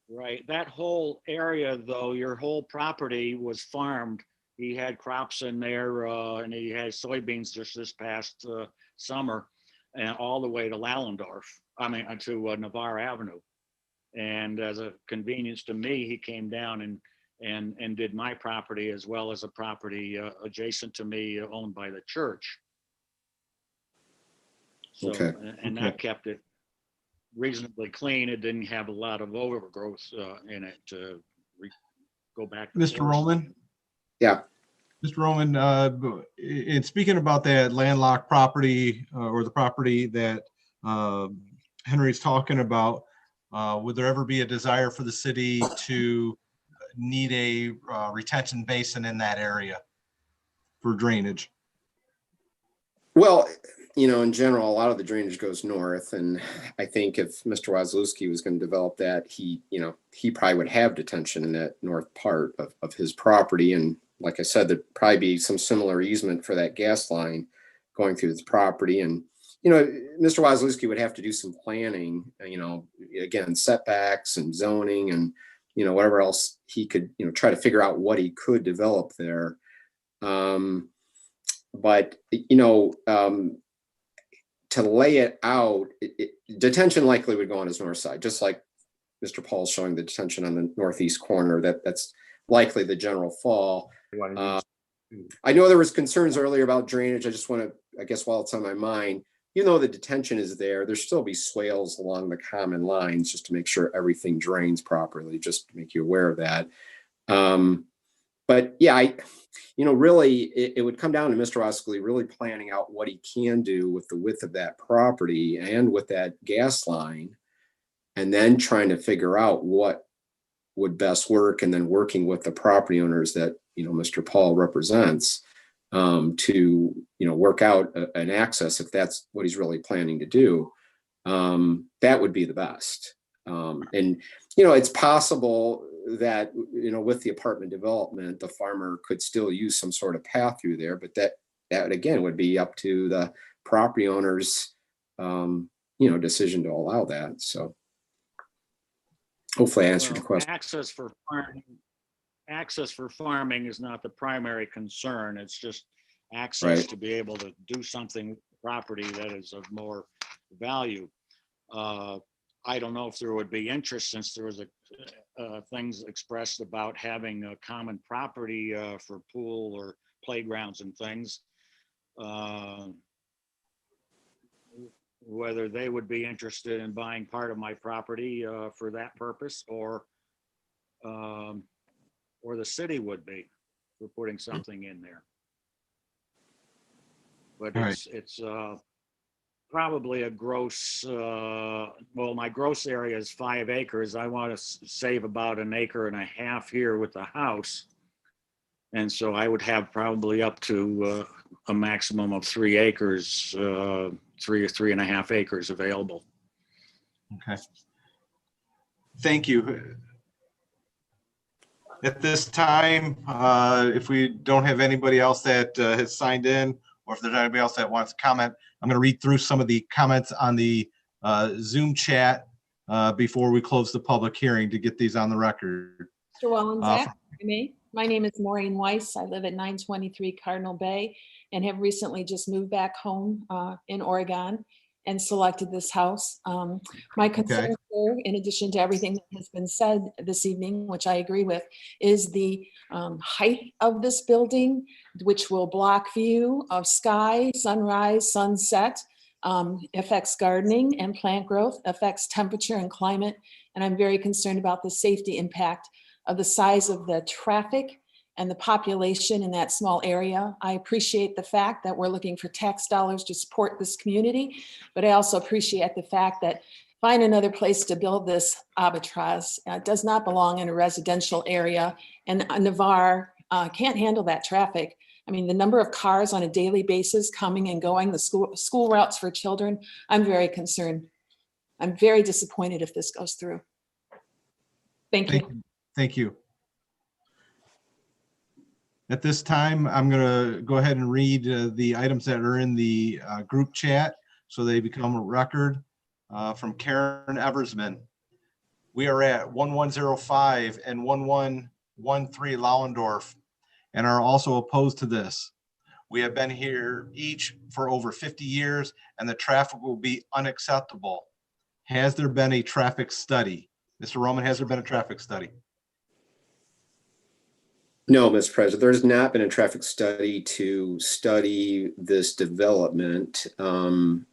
Right. That whole area, though, your whole property was farmed. He had crops in there and he had soybeans just this past summer and all the way to Lallendorf. To Navarre Avenue. And as a convenience to me, he came down and did my property as well as a property adjacent to me owned by the church. So, okay. And that kept it reasonably clean. It didn't have a lot of overgrowth in it to go back. Mr. Roman? Yeah. Mr. Roman, in speaking about that landlocked property or the property that Henry's talking about, would there ever be a desire for the city to need a retention basin in that area for drainage? Well, in general, a lot of the drainage goes north, and I think if Mr. Wazlewski was going to develop that, he probably would have detention in that north part of his property. And like I said, there'd probably be some similar easement for that gas line going through his property. And Mr. Wazlewski would have to do some planning, again, setbacks and zoning and, whatever else he could, try to figure out what he could develop there. But to lay it out, detention likely would go on his north side, just like Mr. Paul's showing the detention on the northeast corner. That's likely the general fall. I know there was concerns earlier about drainage. I just want to, I guess while it's on my mind, even though the detention is there still be swales along the common lines just to make sure everything drains properly, just to make you aware of that. But yeah, really, it would come down to Mr. Oskely really planning out what he can do with the width of that property and with that gas line, and then trying to figure out what would best work, and then working with the property owners that, Mr. Paul represents to, work out an access if that's what he's really planning to do. That would be the best. And, it's possible that, with the apartment development, the farmer could still use some sort of path through there, but that again would be up to the property owner's, decision to allow that. So hopefully I answered your question. Access for farming is not the primary concern. It's just access Right. to be able to do something with the property that is of more value. I don't know if there would be interest, since there was things expressed about having a common property for pool or playgrounds and things. Whether they would be interested in buying part of my property for that purpose, or the city would be for putting something in there. But All it's probably a gross, my gross area is 5 acres. I want to save about 1.5 acres here with the house. And so I would have probably up to a maximum of 3 acres, 3 or 3.5 acres available. Okay. Thank you. At this time, if we don't have anybody else that has signed in, or if there's anybody else that wants to comment, I'm going to read through some of the comments on the Zoom chat before we close the public hearing to get these on the record. Mr. Wallensack, my name is Maureen Weiss. I live at 923 Cardinal Bay and have recently just moved back home in Oregon and selected this house. My concern here, in addition to everything that has been said this evening, which I agree with, is the height of this building, which will block view of sky, sunrise, sunset, affects gardening and plant growth, affects temperature and climate. And I'm very concerned about the safety impact of the size of the traffic and the population in that small area. I appreciate the fact that we're looking for tax dollars to support this community, but I also appreciate the fact that find another place to build this albatross. It does not belong in a residential area, and Navarre can't handle that traffic. I mean, the number of cars on a daily basis coming and going, the school routes for children, I'm very concerned. I'm very disappointed if this goes through. Thank you. Thank you. At this time, I'm going to go ahead and read the items that are in the group chat so they become a record. From Karen Eversman. We are at 1105 and 1113 Lauendorf and are also opposed to this. We have been here each for over 50 years and the traffic will be unacceptable. Has there been a traffic study? Mr. Roman, has there been a traffic study? No, Mr. President, there's not been a traffic study to study this development.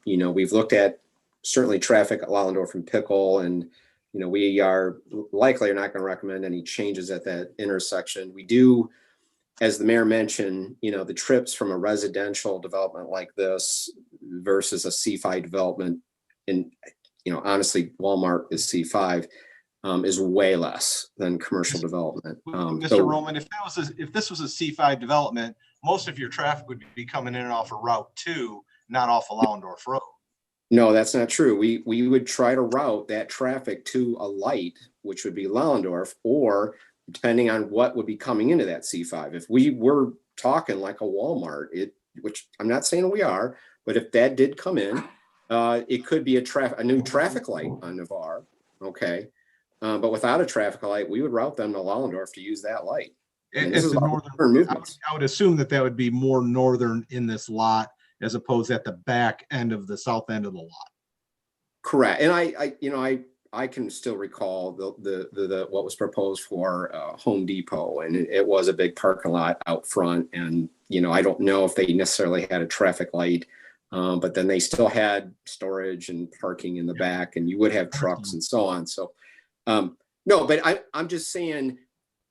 We've looked at certainly traffic at Lauendorf and Pickle, and we are likely not going to recommend any changes at that intersection. We do, as the mayor mentioned, the trips from a residential development like this versus a C5 development, and honestly, Walmart is C5, is way less than commercial development. Mr. Roman, if this was a C5 development, most of your traffic would be coming in and off of Route 2, not off of Lauendorf Road. No, that's not true. We would try to route that traffic to a light, which would be Lauendorf, or depending on what would be coming into that C5. If we were talking like a Walmart, which I'm not saying we are, but if that did come in, it could be a new traffic light on Navarre. Okay. But without a traffic light, we would route them to Lauendorf to use that light. And this is northern I would assume that would be more northern in this lot as opposed at the back end of the south end of the lot. Correct. And I can still recall the what was proposed for Home Depot, and it was a big parking lot out front. And I don't know if they necessarily had a traffic light, but then they still had storage and parking in the back, and you would have trucks and so on. So no, but I'm just saying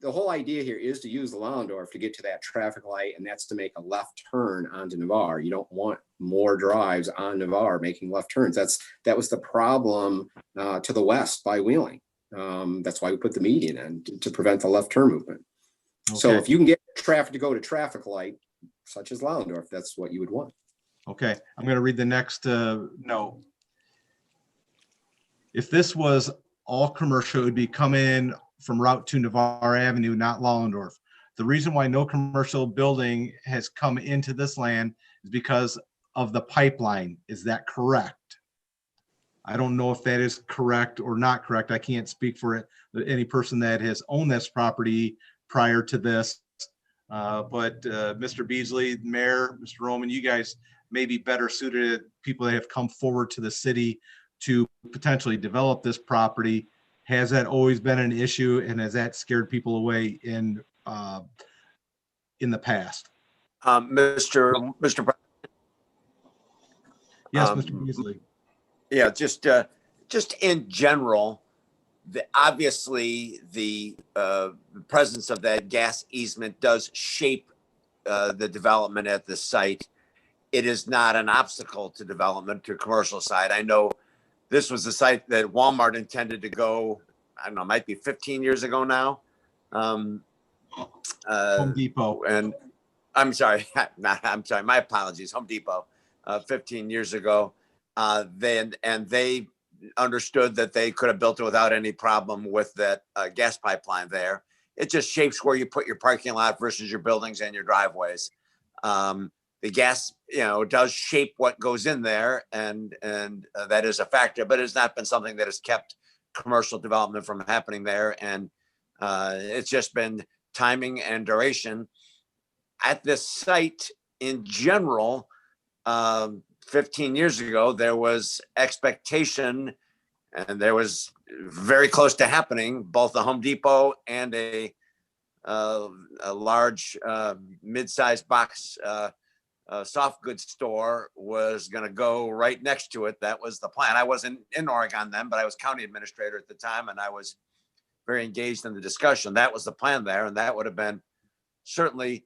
the whole idea here is to use the Lauendorf to get to that traffic light, and that's to make a left turn onto Navarre. You don't want more drives on Navarre making left turns. That was the problem to the west by Wheeling. That's why we put the median in to prevent the left turn movement. Okay. So if you can get traffic to go to traffic light, such as Allendorf. That's what you would want. Okay, I'm going to read the next note. If this was all commercial, it would be coming from Route 2 Navarre Avenue, not Allendorf. The reason why no commercial building has come into this land is because of the pipeline. Is that correct? I don't know if that is correct or not correct. I can't speak for it, any person that has owned this property prior to this. But Mr. Beasley, Mayor, Mr. Roman, you guys may be better suited, people that have come forward to the city to potentially develop this property. Has that always been an issue, and has that scared people away in the past? Mr. President. Yes, Mr. Beasley. Yeah, just in general, obviously the presence of that gas easement does shape the development at the site. It is not an obstacle to development to commercial side. I know this was the site that Walmart intended to go, I don't know, might be 15 years ago now. Home Depot. And I'm sorry, my apologies, Home Depot, 15 years ago. They understood that they could have built it without any problem with that gas pipeline there. It just shapes where you put your parking lot versus your buildings and your driveways. The gas, does shape what goes in there, and that is a factor, but it's not been something that has kept commercial development from happening there. And it's just been timing and duration. At this site in general, 15 years ago, there was expectation, and there was very close to happening, both a Home Depot and a large mid-sized box soft goods store was going to go right next to it. That was the plan. I wasn't in Oregon then, but I was county administrator at the time, and I was very engaged in the discussion. That was the plan there, and that would have been certainly,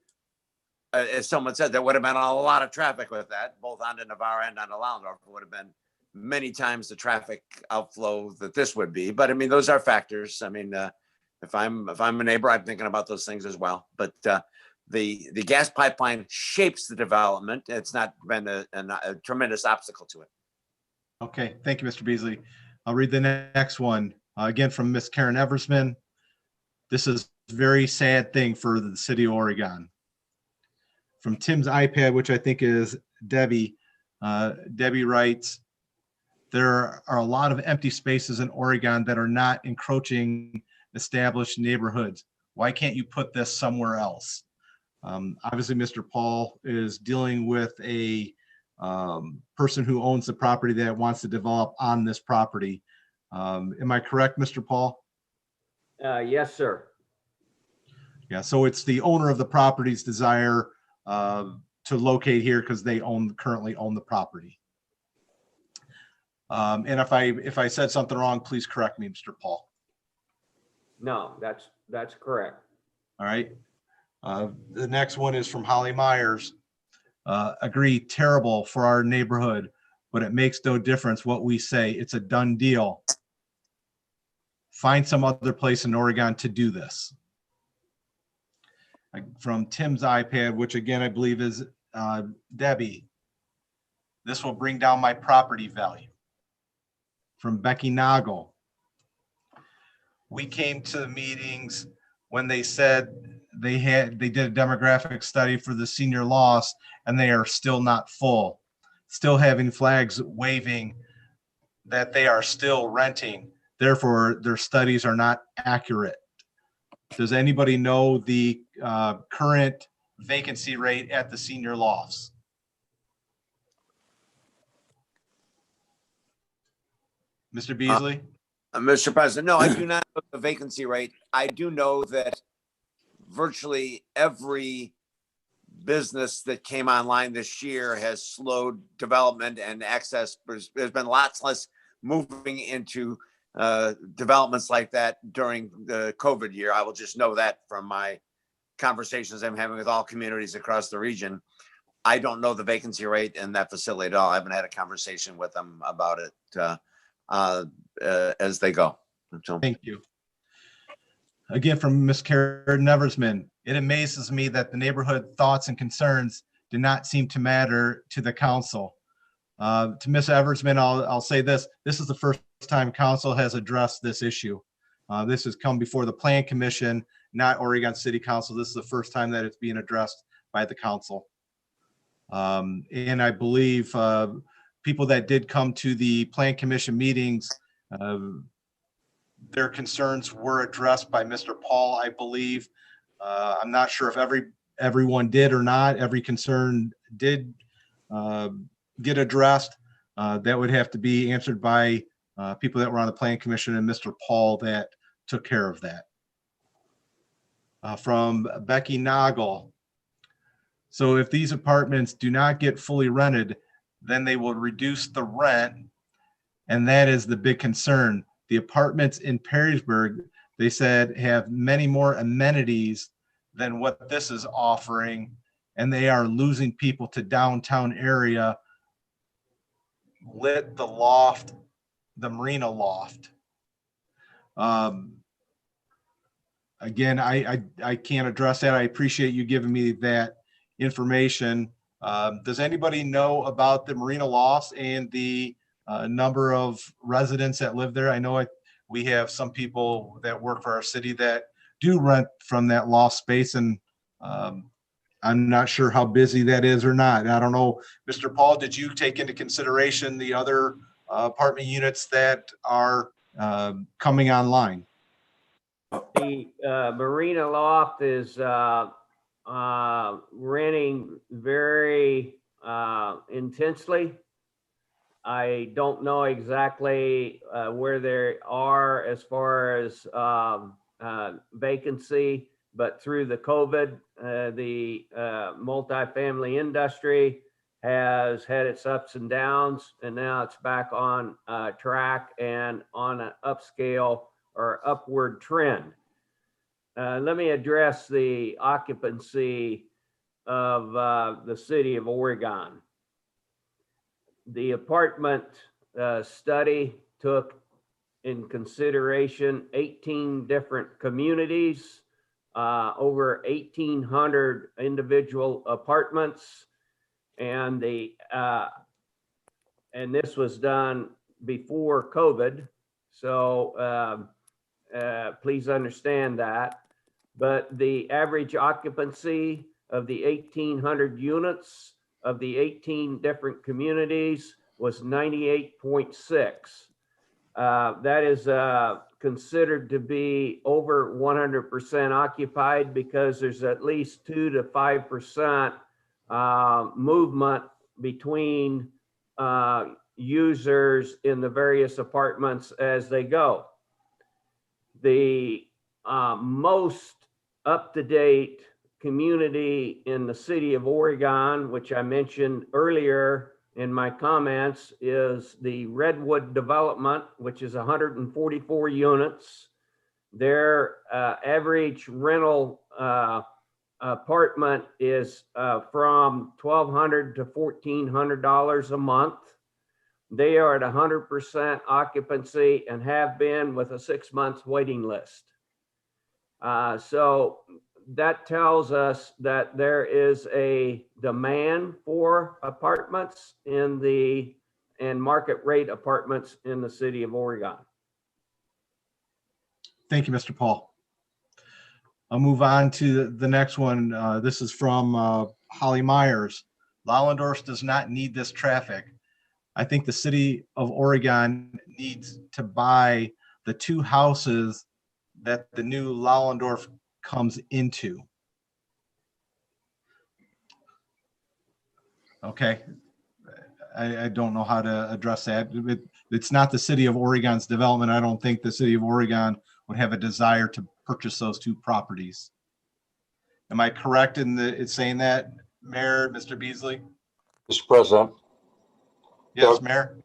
as someone said, there would have been a lot of traffic with that, both onto Navarre and onto Allendorf. It would have been many times the traffic outflow that this would be. But I mean, those are factors. I mean, if I'm a neighbor, I'm thinking about those things as well. But the gas pipeline shapes the development. It's not been a tremendous obstacle to it. Okay, thank you, Mr. Beasley. I'll read the next one, again from Miss Karen Eversman. This is a very sad thing for the city of Oregon. From Tim's iPad, which I think is Debbie. Debbie writes, there are a lot of empty spaces in Oregon that are not encroaching established neighborhoods. Why can't you put this somewhere else? Obviously, Mr. Paul is dealing with a person who owns the property that wants to develop on this property. Am I correct, Mr. Paul? Yes, sir. Yeah, so it's the owner of the property's desire to locate here because they currently own the property. And if I said something wrong, please correct me, Mr. Paul. No, that's correct. All right. The next one is from Holly Myers. Agree, terrible for our neighborhood, but it makes no difference what we say. It's a done deal. Find some other place in Oregon to do this. From Tim's iPad, which again, I believe is Debbie. This will bring down my property value. From Becky Noggle. We came to the meetings when they said they did a demographic study for the senior loss, and they are still not full. Still having flags waving that they are still renting. Therefore, their studies are not accurate. Does anybody know the current vacancy rate at the senior lofts? Mr. Beasley? Mr. President, no, I do not know the vacancy rate. I do know that virtually every business that came online this year has slowed development and access. There's been lots less moving into developments like that during the COVID year. I will just know that from my conversations I'm having with all communities across the region. I don't know the vacancy rate in that facility at all. I haven't had a conversation with them about it as they go. So. Thank you. Again, from Ms. Karen Eversman, it amazes me that the neighborhood thoughts and concerns did not seem to matter to the council. To Ms. Eversman, I'll say this. This is the first time council has addressed this issue. This has come before the Plan Commission, not Oregon City Council. This is the first time that it's being addressed by the council. And I believe people that did come to the Plan Commission meetings, their concerns were addressed by Mr. Paul, I believe. I'm not sure if everyone did or not. Every concern did get addressed. That would have to be answered by people that were on the Plan Commission and Mr. Paul that took care of that. From Becky Noggle. So if these apartments do not get fully rented, then they will reduce the rent. And that is the big concern. The apartments in Perrysburg, they said, have many more amenities than what this is offering. And they are losing people to downtown area, lit, the loft, the Marina loft. Again, I can't address that. I appreciate you giving me that information. Does anybody know about the Marina lofts and the number of residents that live there? I know we have some people that work for our city that do rent from that loft space, and I'm not sure how busy that is or not. I don't know, Mr. Paul, did you take into consideration the other apartment units that are coming online? The Marina Loft is renting very intensely. I don't know exactly where they are as far as vacancy, but through the COVID, the multifamily industry has had its ups and downs, and now it's back on track and on an upscale or upward trend. Let me address the occupancy of the city of Oregon. The apartment study took in consideration 18 different communities, over 1,800 individual apartments, and this was done before COVID. So please understand that. But the average occupancy of the 1,800 units of the 18 different communities was 98.6. That is considered to be over 100% occupied because there's at least 2 to 5% movement between users in the various apartments as they go. The most up-to-date community in the city of Oregon, which I mentioned earlier in my comments, is the Redwood development, which is 144 units. Their average rental apartment is from $1,200 to $1,400 a month. They are at 100% occupancy and have been with a 6-month waiting list. So that tells us that there is a demand for apartments and market rate apartments in the city of Oregon. Thank you, Mr. Paul. I'll move on to the next one. This is from Holly Myers. Lollendorf does not need this traffic. I think the city of Oregon needs to buy the 2 houses that the new Lollendorf comes into. Okay. I don't know how to address that. It's not the city of Oregon's development. I don't think the city of Oregon would have a desire to purchase those 2 properties. Am I correct in saying that, Mayor, Mr. Beasley? Mr. President? Yes, Mayor?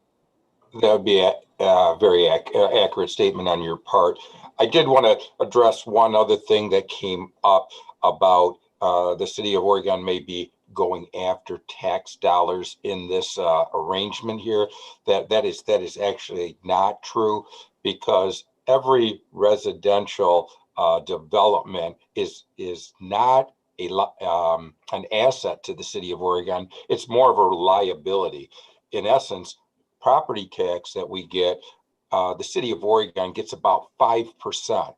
That would be a very accurate statement on your part. I did want to address one other thing that came up about the city of Oregon may be going after tax dollars in this arrangement here. That is actually not true, because every residential development is not an asset to the city of Oregon. It's more of a liability. In essence, property tax that we get, the city of Oregon gets about 5%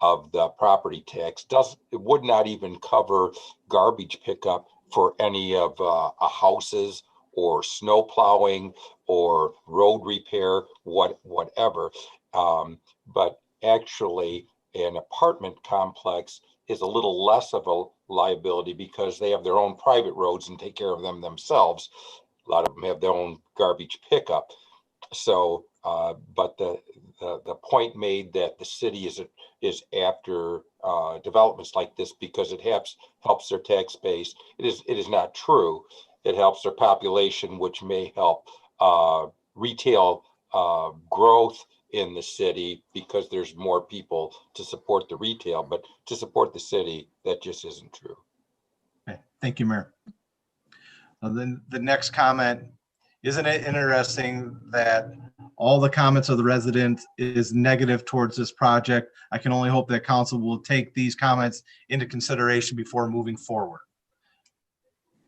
of the property tax. It would not even cover garbage pickup for any of houses or snow plowing or road repair, whatever. But actually, an apartment complex is a little less of a liability because they have their own private roads and take care of them themselves. A lot of them have their own garbage pickup. So, but the point made that the city is after developments like this because it helps their tax base. It is not true. It helps their population, which may help retail growth in the city because there's more people to support the retail, but to support the city, that just isn't true. Okay, thank you, Mayor. Then the next comment, isn't it interesting that all the comments of the residents is negative towards this project? I can only hope that council will take these comments into consideration before moving forward.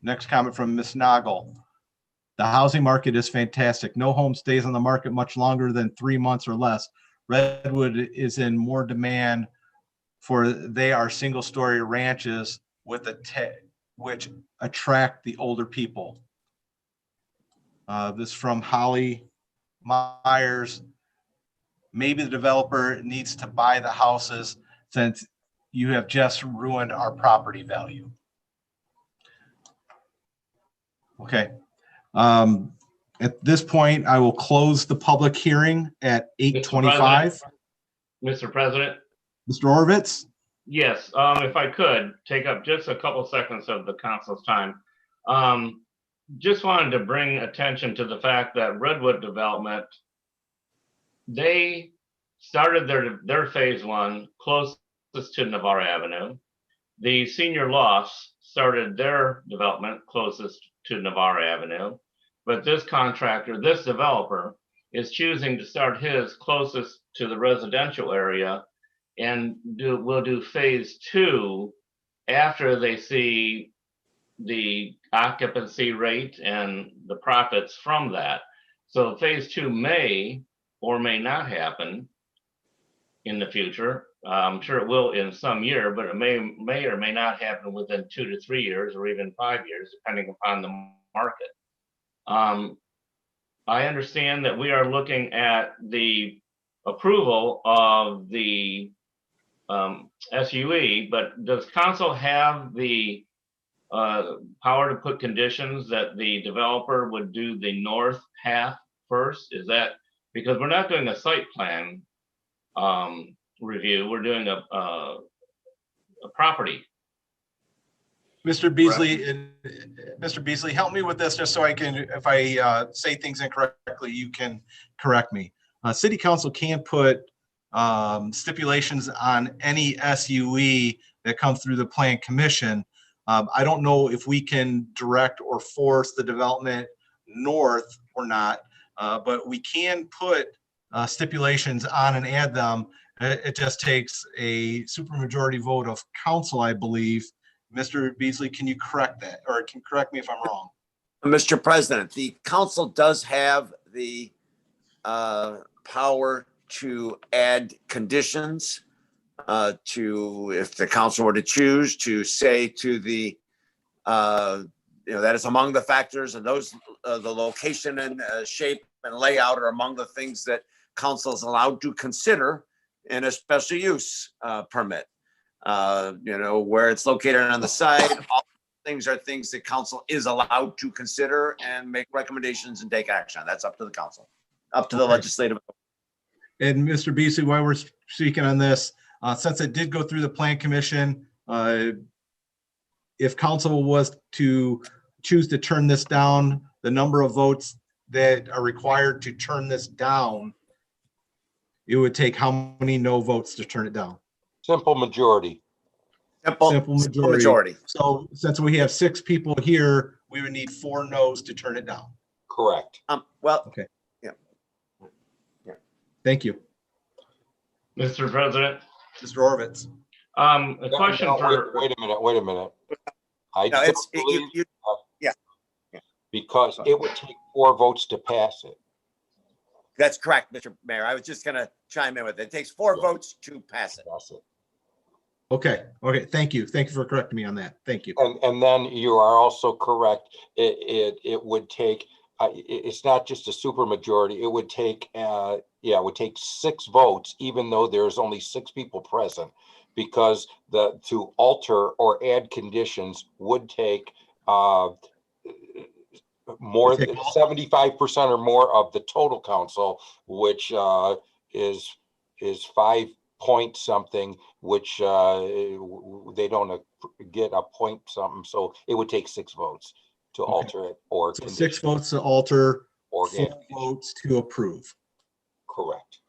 Next comment from Ms. Noggle. The housing market is fantastic. No home stays on the market much longer than 3 months or less. Redwood is in more demand for they are single-story ranches with which attract the older people. This from Holly Myers. Maybe the developer needs to buy the houses since you have just ruined our property value. Okay. At this point, I will close the public hearing at 8:25. Mr. President? Mr. Orvitz? Yes, if I could take up just a couple seconds of the council's time. Just wanted to bring attention to the fact that Redwood Development, they started their phase one closest to Navarre Avenue. The Senior Lofts started their development closest to Navarre Avenue. But this contractor, this developer, is choosing to start his closest to the residential area and will do phase two after they see the occupancy rate and the profits from that. So phase two may or may not happen in the future. I'm sure it will in some year, but it may or may not happen within 2 to 3 years or even 5 years, depending upon the market. I understand that we are looking at the approval of the SUE, but does council have the power to put conditions that the developer would do the north half first? Is that because we're not doing a site plan review, we're doing a property. Mr. Beasley, help me with this just so I can, if I say things incorrectly, you can correct me. City council can put stipulations on any SUE that comes through the plan commission. I don't know if we can direct or force the development north or not, but we can put stipulations on and add them. It just takes a supermajority vote of council, I believe. Mr. Beasley, can you correct that, or can correct me if I'm wrong? Mr. President, the council does have the power to add conditions to, if the council were to choose to say to the, that is among the factors, and those, the location and shape and layout are among the things that council is allowed to consider in a special use permit. Where it's located on the side, all things are things that council is allowed to consider and make recommendations and take action. That's up to the council, up to the legislative. And Mr. Beasley, while we're speaking on this, since it did go through the plan commission, if council was to choose to turn this down, the number of votes that are required to turn this down, it would take how many no votes to turn it down? Simple majority. Simple majority. So since we have 6 people here, we would need 4 no's to turn it down. Correct. Okay. Yeah. Thank you. Mr. President. Mr. Orvitz. A question No, for, wait a minute. I No, don't it's, believe, yeah, because it would take 4 votes to pass it. that's correct, Mr. Mayor. I was just gonna chime in with it. It takes 4 votes to pass it. Pass it. Okay, thank you. Thank you for correcting me on that. Thank you. And then you are also correct. It would take, it's not just a super majority. It would take, it would take 6 votes, even though there's only 6 people present, because to alter or add conditions would take more than 75% or more of the total council, which is 5 point something, which they don't get a point something. So it would take 6 votes to alter it or So 6 votes to alter, or 4 votes to approve. Correct.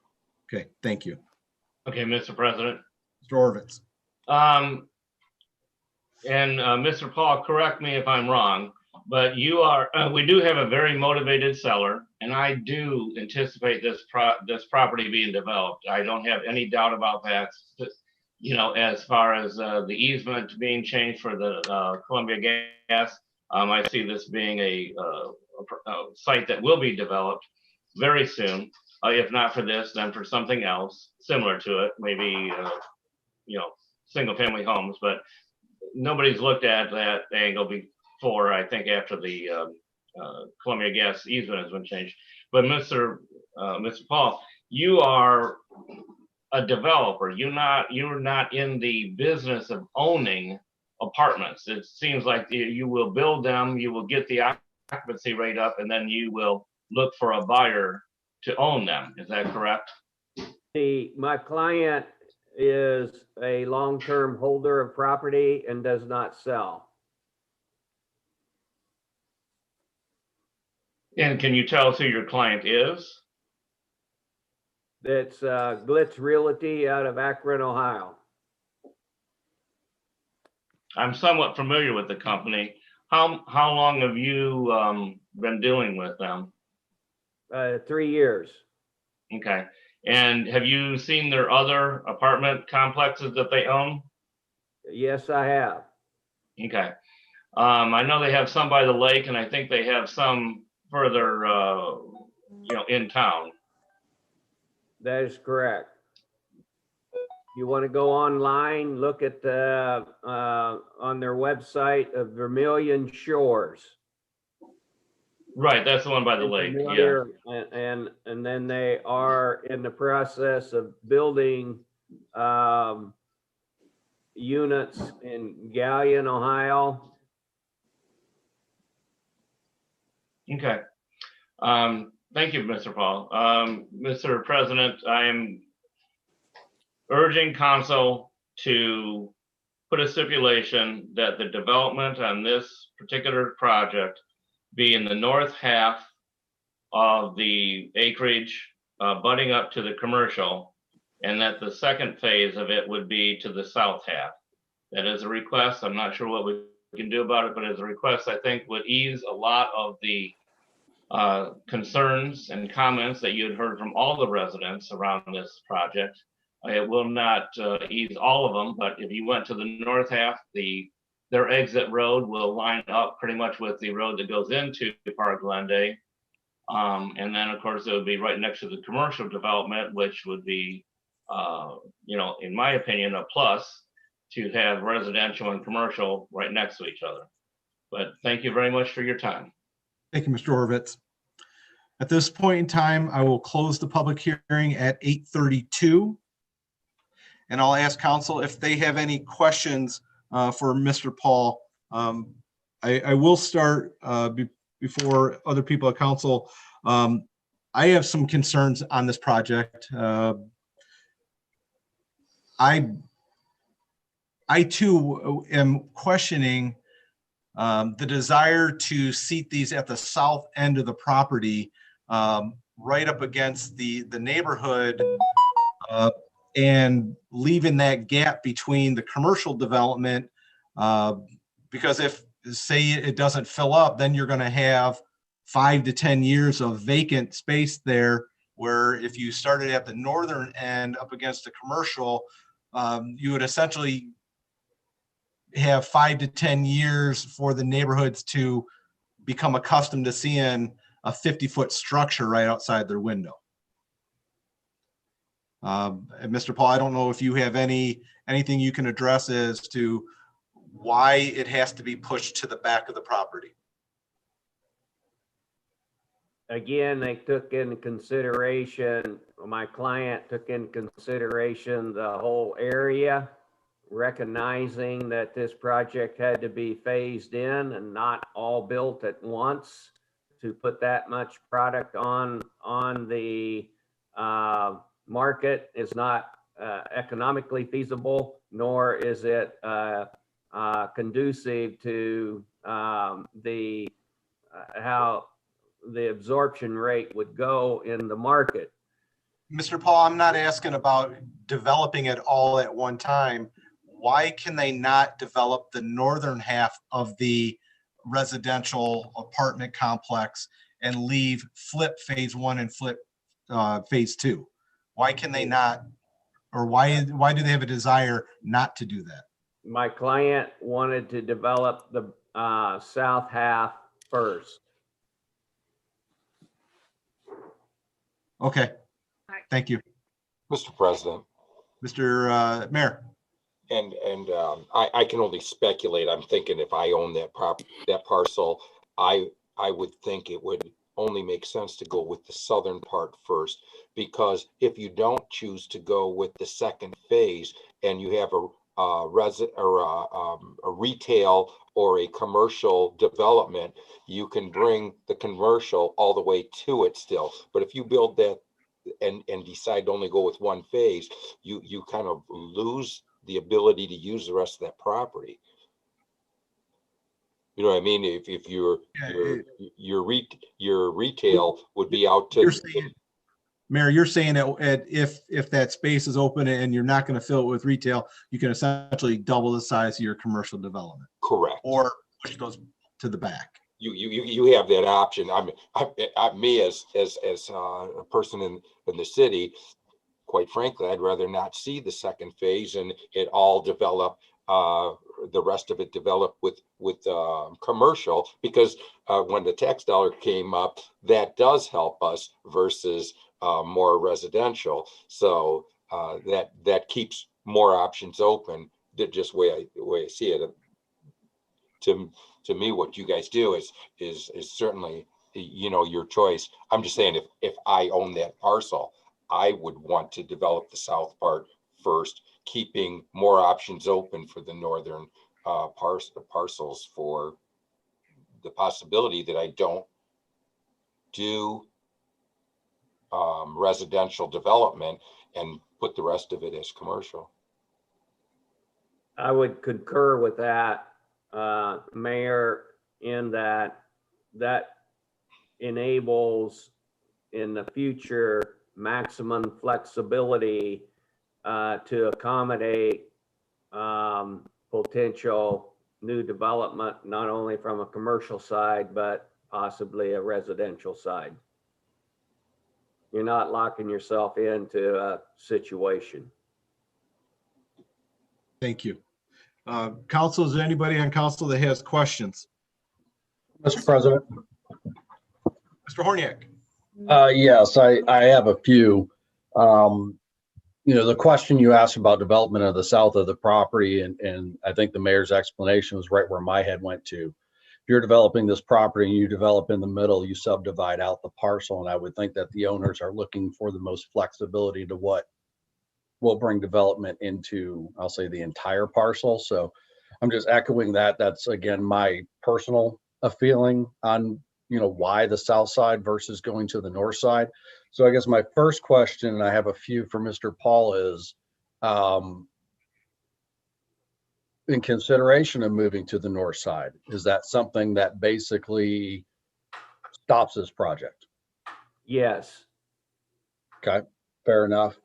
Okay, thank you. okay, Mr. President. Mr. Orvitz. And Mr. Paul, correct me if I'm wrong, but you are, we do have a very motivated seller, and I do anticipate this property being developed. I don't have any doubt about that. You know, as far as the easement being changed for the Columbia Gas, I see this being a site that will be developed very soon. If not for this, then for something else similar to it, maybe, you know, single family homes, but nobody's looked at that angle before, I think, after the Columbia Gas easement has been changed. But Mr. Paul, you are a developer. You're not in the business of owning apartments. It seems like you will build them, you will get the occupancy rate up, and then you will look for a buyer to own them. Is that correct? My client is a long-term holder of property and does not sell. And can you tell us who your client is? It's Glitz Realty out of Akron, Ohio. I'm somewhat familiar with the company. How long have you been dealing with them? 3 years. Okay. And have you seen their other apartment complexes that they own? Yes, I have. Okay. I know they have some by the lake, and I think they have some further, you know, in town. That is correct. You want to go online, look at the on their website of Vermilion Shores. Right, that's the one by the lake. Yeah. And then they are in the process of building units in Gallion, Ohio. Okay. Thank you, Mr. Paul. Mr. President, I am urging council to put a stipulation that the development on this particular project be in the north half of the acreage butting up to the commercial, and that the second phase of it would be to the south half. That is a request. I'm not sure what we can do about it, but as a request, I think would ease a lot of the concerns and comments that you had heard from all the residents around this project. It will not ease all of them, but if you went to the north half, their exit road will line up pretty much with the road that goes into Park Glendale. And then, of course, it would be right next to the commercial development, which would be, you know, in my opinion, a plus to have residential and commercial right next to each other. But thank you very much for your time. Thank you, Mr. Horvitz. At this point in time, I will close the public hearing at 8:32. And I'll ask council if they have any questions for Mr. Paul. I will start before other people at council. I have some concerns on this project. I too am questioning the desire to seat these at the south end of the property, right up against the neighborhood, and leaving that gap between the commercial development, because if, say, it doesn't fill up, then you're going to have 5 to 10 years of vacant space there, where if you started at the northern end up against the commercial, you would essentially have 5 to 10 years for the neighborhoods to become accustomed to seeing a 50-foot structure right outside their window. And Mr. Paul, I don't know if you have anything you can address as to why it has to be pushed to the back of the property. Again, they took into consideration, my client took into consideration the whole area, recognizing that this project had to be phased in and not all built at once to put that much product on the market is not economically feasible, nor is it conducive to how the absorption rate would go in the market. Mr. Paul, I'm not asking about developing it all at one time. Why can they not develop the northern half of the residential apartment complex and leave flip phase 1 and flip phase 2? Why can they not, or why do they have a desire not to do that? My client wanted to develop the south half first. Okay, thank you. Mr. President. Mr. Mayor. And I can only speculate. I'm thinking if I own that parcel, I would think it would only make sense to go with the southern part first, because if you don't choose to go with the second phase and you have a retail or a commercial development, you can bring the commercial all the way to it still. But if you build that and decide to only go with one phase, you kind of lose the ability to use the rest of that property. You know what I mean? If your retail would be out to. Mayor, you're saying that if that space is open and you're not going to fill it with retail, you can essentially double the size of your commercial development. Correct. Or push those to the back. You have that option. Me as a person in the city, quite frankly, I'd rather not see the second phase and it all develop. The rest of it develop with commercial, because when the tax dollar came up, that does help us versus more residential. So that keeps more options open. Just way I see it. To me, what you guys do is certainly, your choice. I'm just saying, if I own that parcel, I would want to develop the south part first, keeping more options open for the northern parcels, for the possibility that I don't do residential development and put the rest of it as commercial. I would concur with that, Mayor, in that enables in the future maximum flexibility to accommodate potential new development, not only from a commercial side, but possibly a residential side. You're not locking yourself into a situation. Thank you. Council, is there anybody on council that has questions? Mr. President. Mr. Horniak. Yes, I have a few. The question you asked about development of the south of the property, and I think the mayor's explanation was right where my head went to. If you're developing this property and you develop in the middle, you subdivide out the parcel, and I would think that the owners are looking for the most flexibility to what will bring development into, I'll say, the entire parcel. So I'm just echoing that. That's, again, my personal feeling on why the south side versus going to the north side. So I guess my first question, and I have a few for Mr. Paul, is in consideration of moving to the north side, is that something that basically stops this project? Yes. Okay, fair enough.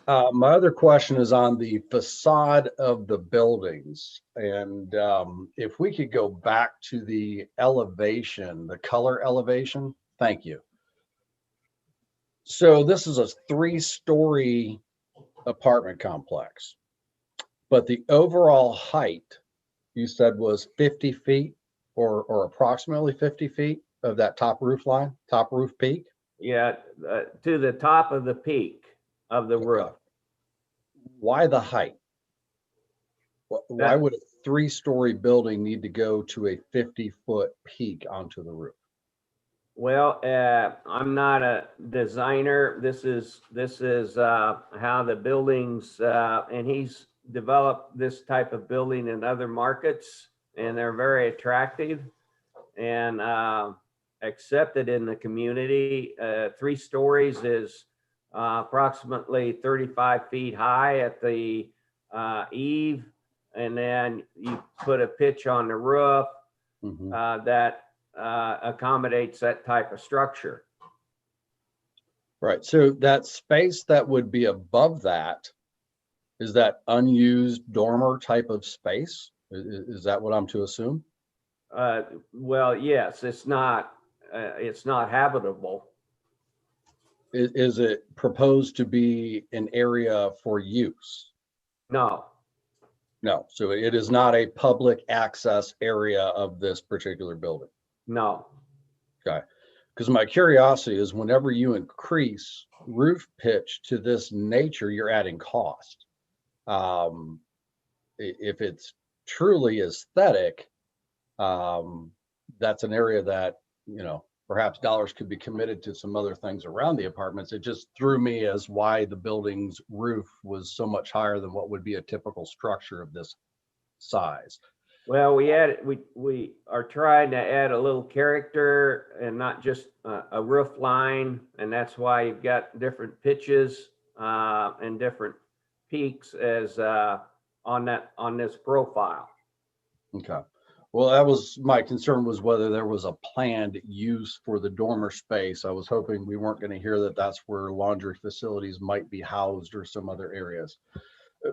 My other question is on the facade of the buildings. And if we could go back to the elevation, the color elevation, thank you. So this is a 3-story apartment complex. But the overall height, you said was 50 feet or approximately 50 feet of that top roof line, top roof peak? Yeah, to the top of the peak of the roof. Why the height? Why would a 3-story building need to go to a 50-foot peak onto the roof? Well, I'm not a designer. This is how the buildings, and he's developed this type of building in other markets, and they're very attractive and accepted in the community. 3 stories is approximately 35 feet high at the eave, and then you put a pitch on the roof that accommodates that type of structure. Right. So that space that would be above that, is that unused dormer type of space? Is that what I'm to assume? Well, yes, it's not habitable. Is it proposed to be an area for use? No. No. So it is not a public access area of this particular building? No. Okay. Because my curiosity is whenever you increase roof pitch to this nature, you're adding cost. If it's truly aesthetic, that's an area that, perhaps dollars could be committed to some other things around the apartments. It just threw me as why the building's roof was so much higher than what would be a typical structure of this size. Well, we are trying to add a little character and not just a roof line, and that's why you've got different pitches and different peaks as on this profile. Okay. Well, that was my concern, was whether there was a planned use for the dormer space. I was hoping we weren't going to hear that that's where laundry facilities might be housed or some other areas.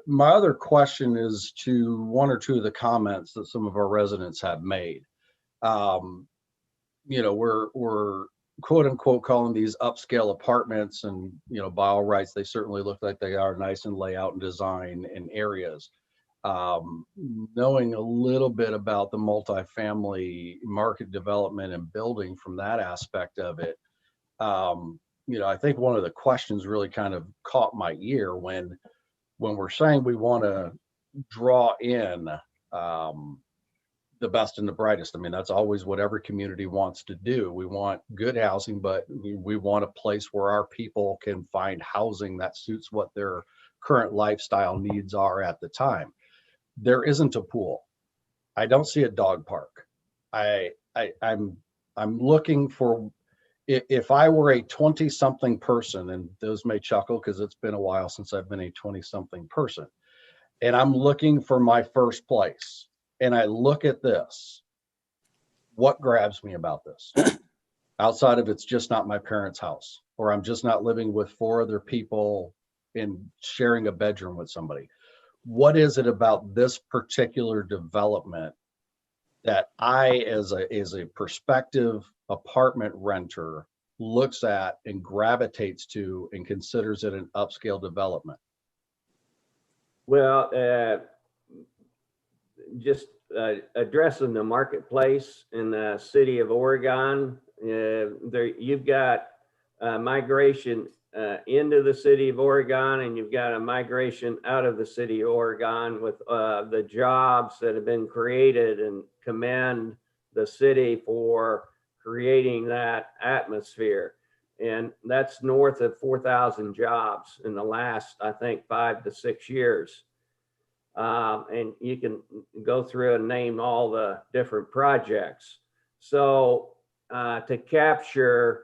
My other question is to one or two of the comments that some of our residents have made. We're quote unquote calling these upscale apartments, and by all rights, they certainly look like they are nice in layout and design in areas. Knowing a little bit about the multifamily market development and building from that aspect of it, I think one of the questions really kind of caught my ear when we're saying we want to draw in the best and the brightest. I mean, that's always what every community wants to do. We want good housing, but we want a place where our people can find housing that suits what their current lifestyle needs are at the time. There isn't a pool. I don't see a dog park. I'm looking for, if I were a 20-something person, and those may chuckle because it's been a while since I've been a 20-something person, and I'm looking for my first place, and I look at this, what grabs me about this? Outside of it's just not my parents' house, or I'm just not living with 4 other people and sharing a bedroom with somebody. What is it about this particular development that I, as a prospective apartment renter, looks at and gravitates to and considers it an upscale development? Well, just addressing the marketplace in the city of Oregon, you've got migration into the city of Oregon, and you've got a migration out of the city of Oregon with the jobs that have been created, and commend the city for creating that atmosphere. And that's north of 4,000 jobs in the last, I think, 5 to 6 years. And you can go through and name all the different projects. So to capture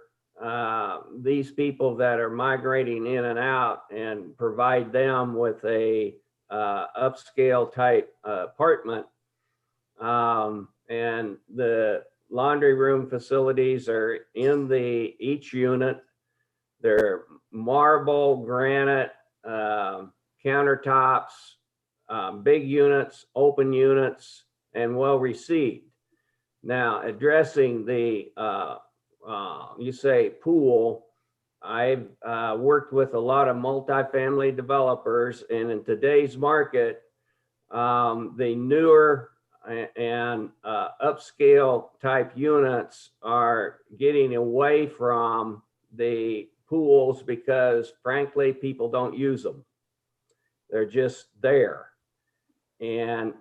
these people that are migrating in and out and provide them with a upscale type apartment, and the laundry room facilities are in each unit. They're marble, granite, countertops, big units, open units, and well received. Now, addressing the you say pool, I've worked with a lot of multifamily developers, and in today's market, the newer and upscale type units are getting away from the pools because frankly, people don't use them. They're just there. And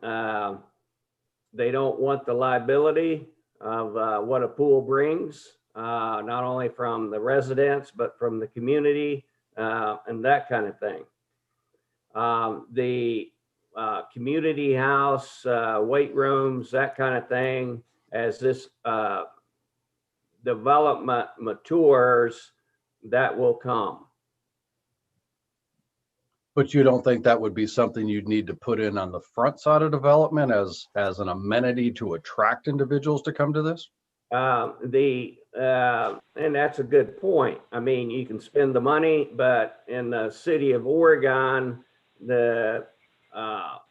they don't want the liability of what a pool brings, not only from the residents, but from the community and that kind of thing. The community house, weight rooms, that kind of thing, as this development matures, that will come. But you don't think that would be something you'd need to put in on the front side of development as an amenity to attract individuals to come to this? And that's a good point. I mean, you can spend the money, but in the city of Oregon, the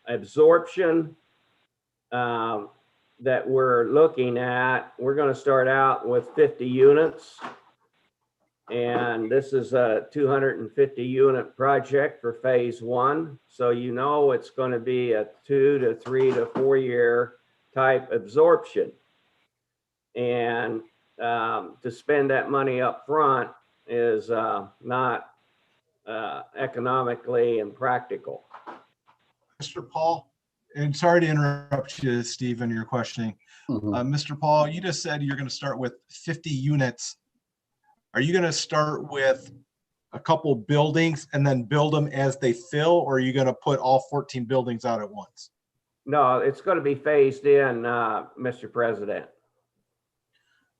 absorption that we're looking at, we're going to start out with 50 units. And this is a 250 unit project for phase 1. So you know it's going to be a 2 to 3 to 4 year type absorption. And to spend that money up front is not economically impractical. Mr. Paul, and sorry to interrupt you, Stephen, your questioning. Mr. Paul, you just said you're going to start with 50 units. Are you going to start with a couple buildings and then build them as they fill, or are you going to put all 14 buildings out at once? No, it's going to be phased in, Mr. President.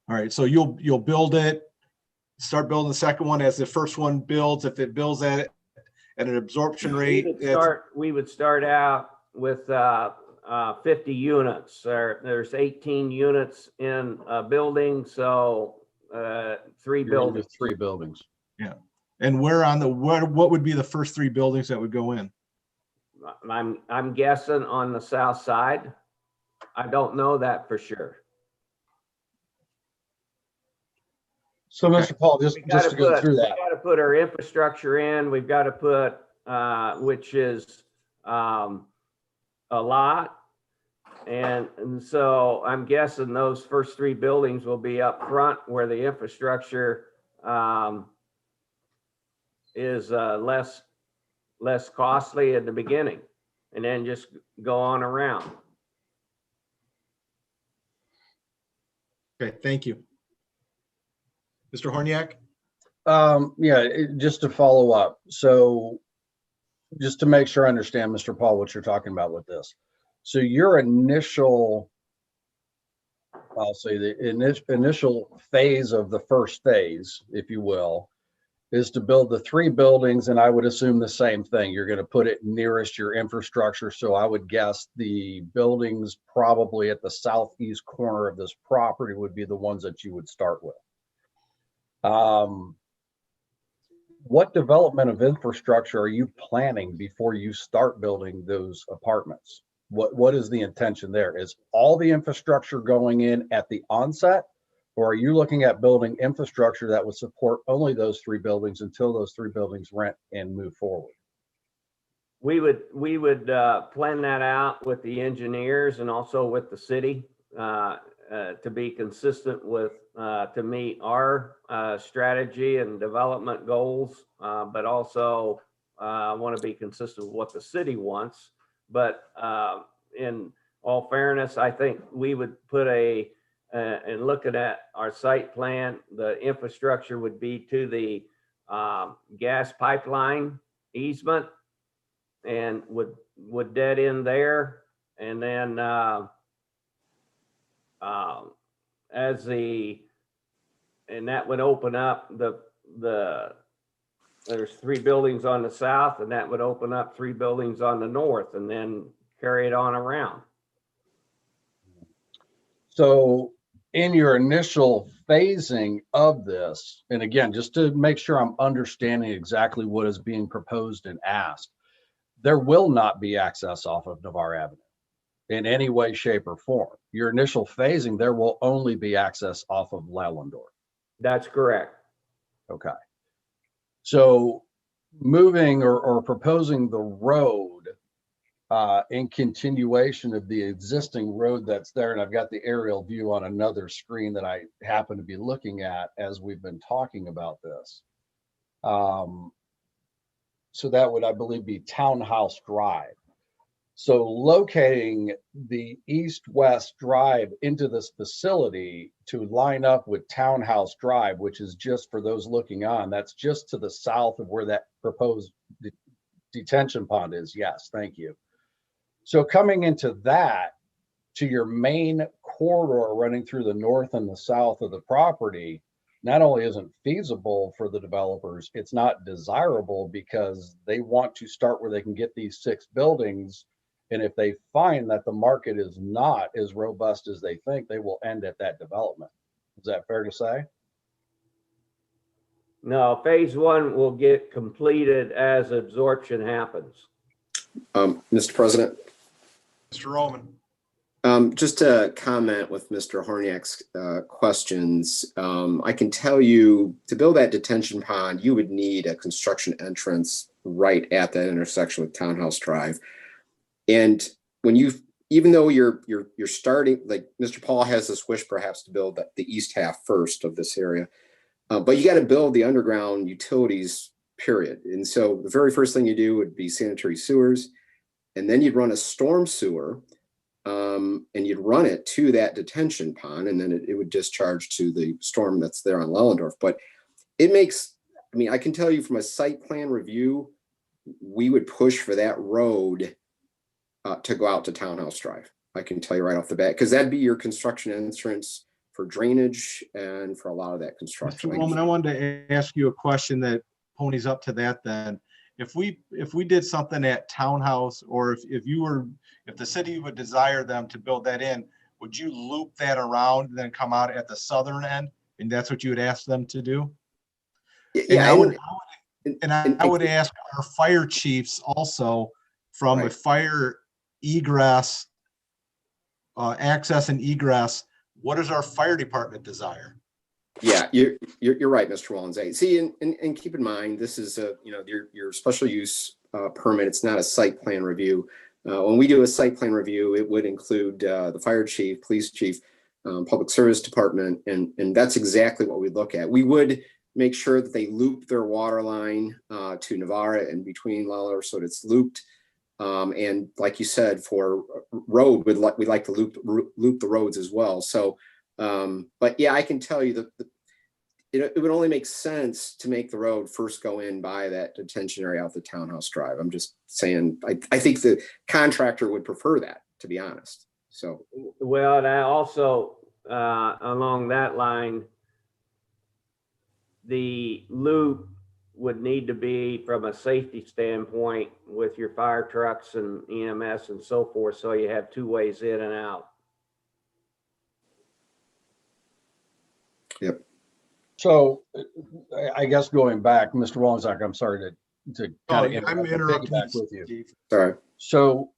All right, so you'll build it, start building the second one as the first one builds. If it builds at an absorption rate, We would start out with 50 units. There's 18 units in a building, so 3 buildings. 3 buildings. Yeah. And where on the what would be the first 3 buildings that would go in? I'm guessing on the south side. I don't know that for sure. So, Mr. Paul, just to go through that. We've got to put our infrastructure in. We've got to put, which is a lot. And so I'm guessing those first 3 buildings will be up front where the infrastructure is less costly at the beginning, and then just go on around. Okay, thank you. Mr. Horniak? Just to follow up. So just to make sure I understand, Mr. Paul, what you're talking about with this. So your initial, I'll say the initial phase of the first phase, if you will, is to build the 3 buildings, and I would assume the same thing. You're going to put it nearest your infrastructure. So I would guess the buildings probably at the southeast corner of this property would be the ones that you would start with. What development of infrastructure are you planning before you start building those apartments? What is the intention there? Is all the infrastructure going in at the onset, or are you looking at building infrastructure that would support only those 3 buildings until those 3 buildings rent and move forward? We would plan that out with the engineers and also with the city to be consistent with to meet our strategy and development goals, but also want to be consistent with what the city wants. But in all fairness, I think we would put and looking at our site plan, the infrastructure would be to the gas pipeline easement and would dead end there. And then and that would open up there's 3 buildings on the south, and that would open up 3 buildings on the north, and then carry it on around. So in your initial phasing of this, and again, just to make sure I'm understanding exactly what is being proposed and asked, there will not be access off of Navarre Avenue in any way, shape, or form. Your initial phasing, there will only be access off of Lallendorf. That's correct. Okay. So moving or proposing the road in continuation of the existing road that's there. And I've got the aerial view on another screen that I happen to be looking at as we've been talking about this. So that would, I believe, be Townhouse Drive. So locating the east-west drive into this facility to line up with Townhouse Drive, which is just for those looking on, that's just to the south of where that proposed detention pond is. Yes, thank you. So coming into that, to your main corridor running through the north and the south of the property, not only isn't feasible for the developers, it's not desirable because they want to start where they can get these 6 buildings. And if they find that the market is not as robust as they think, they will end at that development. Is that fair to say? No, phase 1 will get completed as absorption happens. Mr. President, Mr. Roman. just to comment with Mr. Horniak's questions, I can tell you to build that detention pond, you would need a construction entrance right at that intersection with Townhouse Drive. And when even though you're starting, like Mr. Paul has this wish perhaps to build the east half first of this area, but you got to build the underground utilities, period. And so the very first thing you do would be sanitary sewers, and then you'd run a storm sewer, and you'd run it to that detention pond, and then it would discharge to the storm that's there on Lellendorf. But it makes, I mean, I can tell you from a site plan review, we would push for that road to go out to Townhouse Drive. I can tell you right off the bat, because that'd be your construction entrance for drainage and for a lot of that construction. Mr. Roman, I wanted to ask you a question that ponies up to that then. If we did something at Townhouse, or if the city would desire them to build that in, would you loop that around and then come out at the southern end? And that's what you would ask them to do? Yeah, I would ask our fire chiefs also from a fire egress, access and egress, what does our fire department desire? Yeah, you're right, Mr. Walensay. See, and keep in mind, this is your special use permit. It's not a site plan review. When we do a site plan review, it would include the fire chief, police chief, public service department, and that's exactly what we look at. We would make sure that they loop their water line to Navarre and between Lellendorf, so that it's looped. And like you said, for road, we like to loop the roads as well. So, but yeah, I can tell you that it would only make sense to make the road first go in by that detention area out the Townhouse Drive. I'm just saying, I think the contractor would prefer that, to be honest. So, well, and I also, along that line, the loop would need to be from a safety standpoint with your fire trucks and EMS and so forth, so you have 2 ways in and out. Yep. So I guess going back, Mr. Wallensack, I'm sorry to kind of I'm interrupting with you. Steve. Sorry. So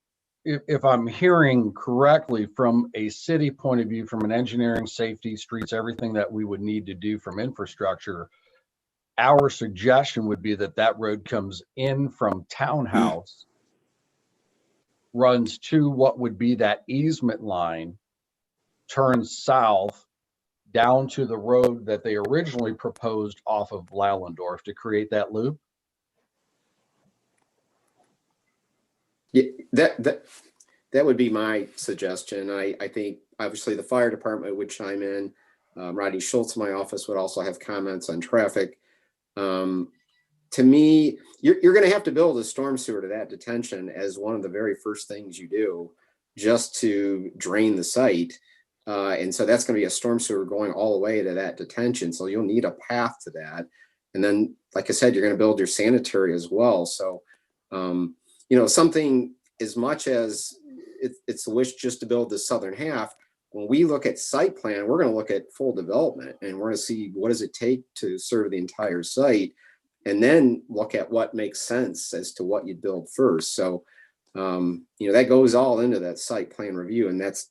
if I'm hearing correctly, from a city point of view, from an engineering, safety, streets, everything that we would need to do from infrastructure, our suggestion would be that road comes in from Townhouse, runs to what would be that easement line, turns south down to the road that they originally proposed off of Lellendorf to create that loop. Yeah, that would be my suggestion. I think obviously the fire department would chime in. Rodney Schultz in my office would also have comments on traffic. To me, you're going to have to build a storm sewer to that detention as one of the very first things you do, just to drain the site. And so that's going to be a storm sewer going all the way to that detention. So you'll need a path to that. And then, like I said, you're going to build your sanitary as well. So, something as much as it's the wish just to build the southern half, when we look at site plan, we're going to look at full development, and we're going to see what does it take to serve the entire site, and then look at what makes sense as to what you build first. So, that goes all into that site plan review, and that's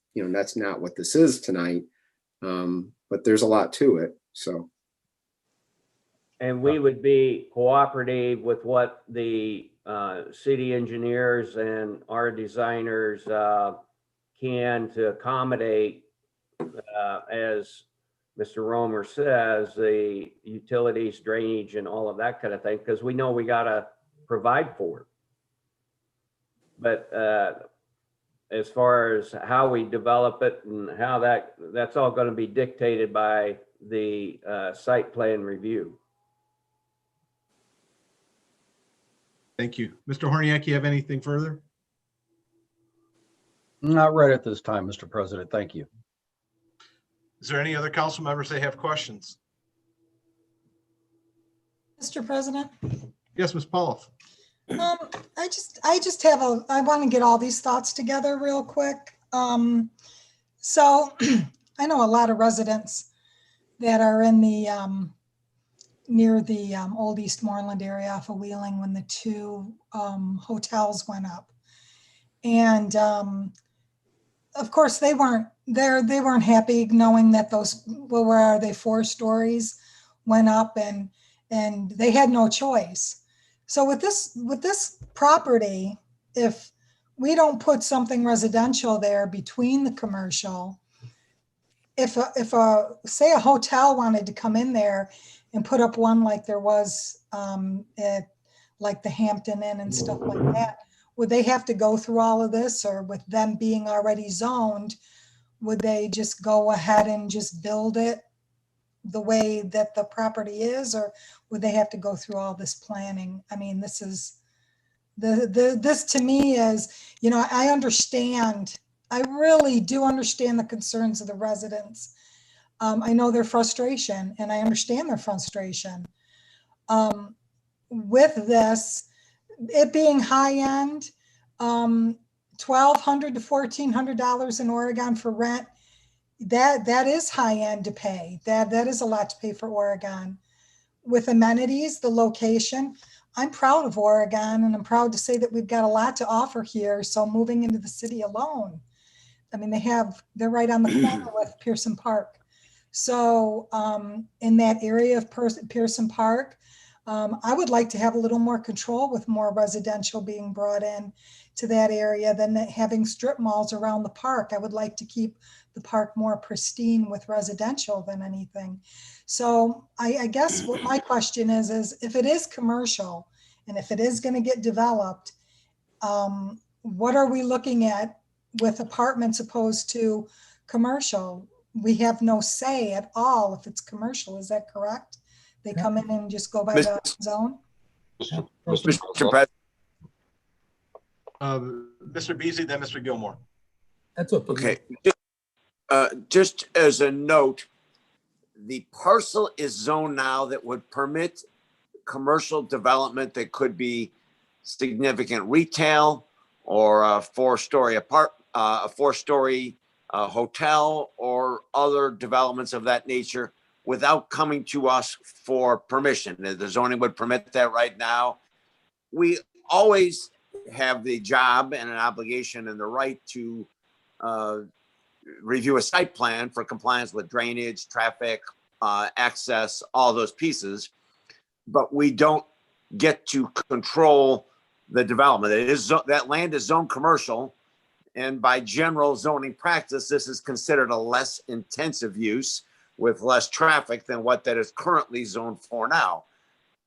not what this is tonight. But there's a lot to it. So, and we would be cooperative with what the city engineers and our designers can to accommodate, as Mr. Romer says, the utilities, drainage, and all of that kind of thing, because we know we gotta provide for it. But as far as how we develop it and how that's all gonna be dictated by the site plan review. Thank you. Mr. Horniak, you have anything further? Not right at this time, Mr. President. Thank you. Is there any other council members that have questions? Mr. President, Yes, Ms. Pauloff. I just I want to get all these thoughts together real quick. So I know a lot of residents that are in the near the old Eastmoreland area off of Wheeling when the two hotels went up. And of course they weren't happy knowing that those, well, where are they, 4 stories went up, and they had no choice. So with this property, if we don't put something residential there between the commercial, if say a hotel wanted to come in there and put up one like there was at like the Hampton Inn and stuff like that, would they have to go through all of this? Or with them being already zoned, would they just go ahead and just build it the way that the property is? Or would they have to go through all this planning? I mean, this is, this to me is, you know, I understand, I really do understand the concerns of the residents. I know their frustration, and I understand their frustration. With this, it being high end, $1,200 to $1,400 in Oregon for rent, that is high end to pay. That is a lot to pay for Oregon. With amenities, the location, I'm proud of Oregon, and I'm proud to say that we've got a lot to offer here. So moving into the city alone, I mean, they're right on the corner with Pearson Park. So in that area of Pearson Park, I would like to have a little more control with more residential being brought in to that area than having strip malls around the park. I would like to keep the park more pristine with residential than anything. So I guess what my question is if it is commercial and if it is going to get developed, what are we looking at with apartments opposed to commercial? We have no say at all if it's commercial. Is that correct? They come in and just go by the zone? Mr. President. Mr. Beasley, then Mr. Gilmore. That's okay. Just as a note, the parcel is zoned now that would permit commercial development that could be significant retail or a 4-story a 4-story hotel or other developments of that nature without coming to us for permission. The zoning would permit that right now. We always have the job and an obligation and the right to review a site plan for compliance with drainage, traffic, access, all those pieces, but we don't get to control the development. That land is zoned commercial, and by general zoning practice, this is considered a less intensive use with less traffic than what that is currently zoned for now.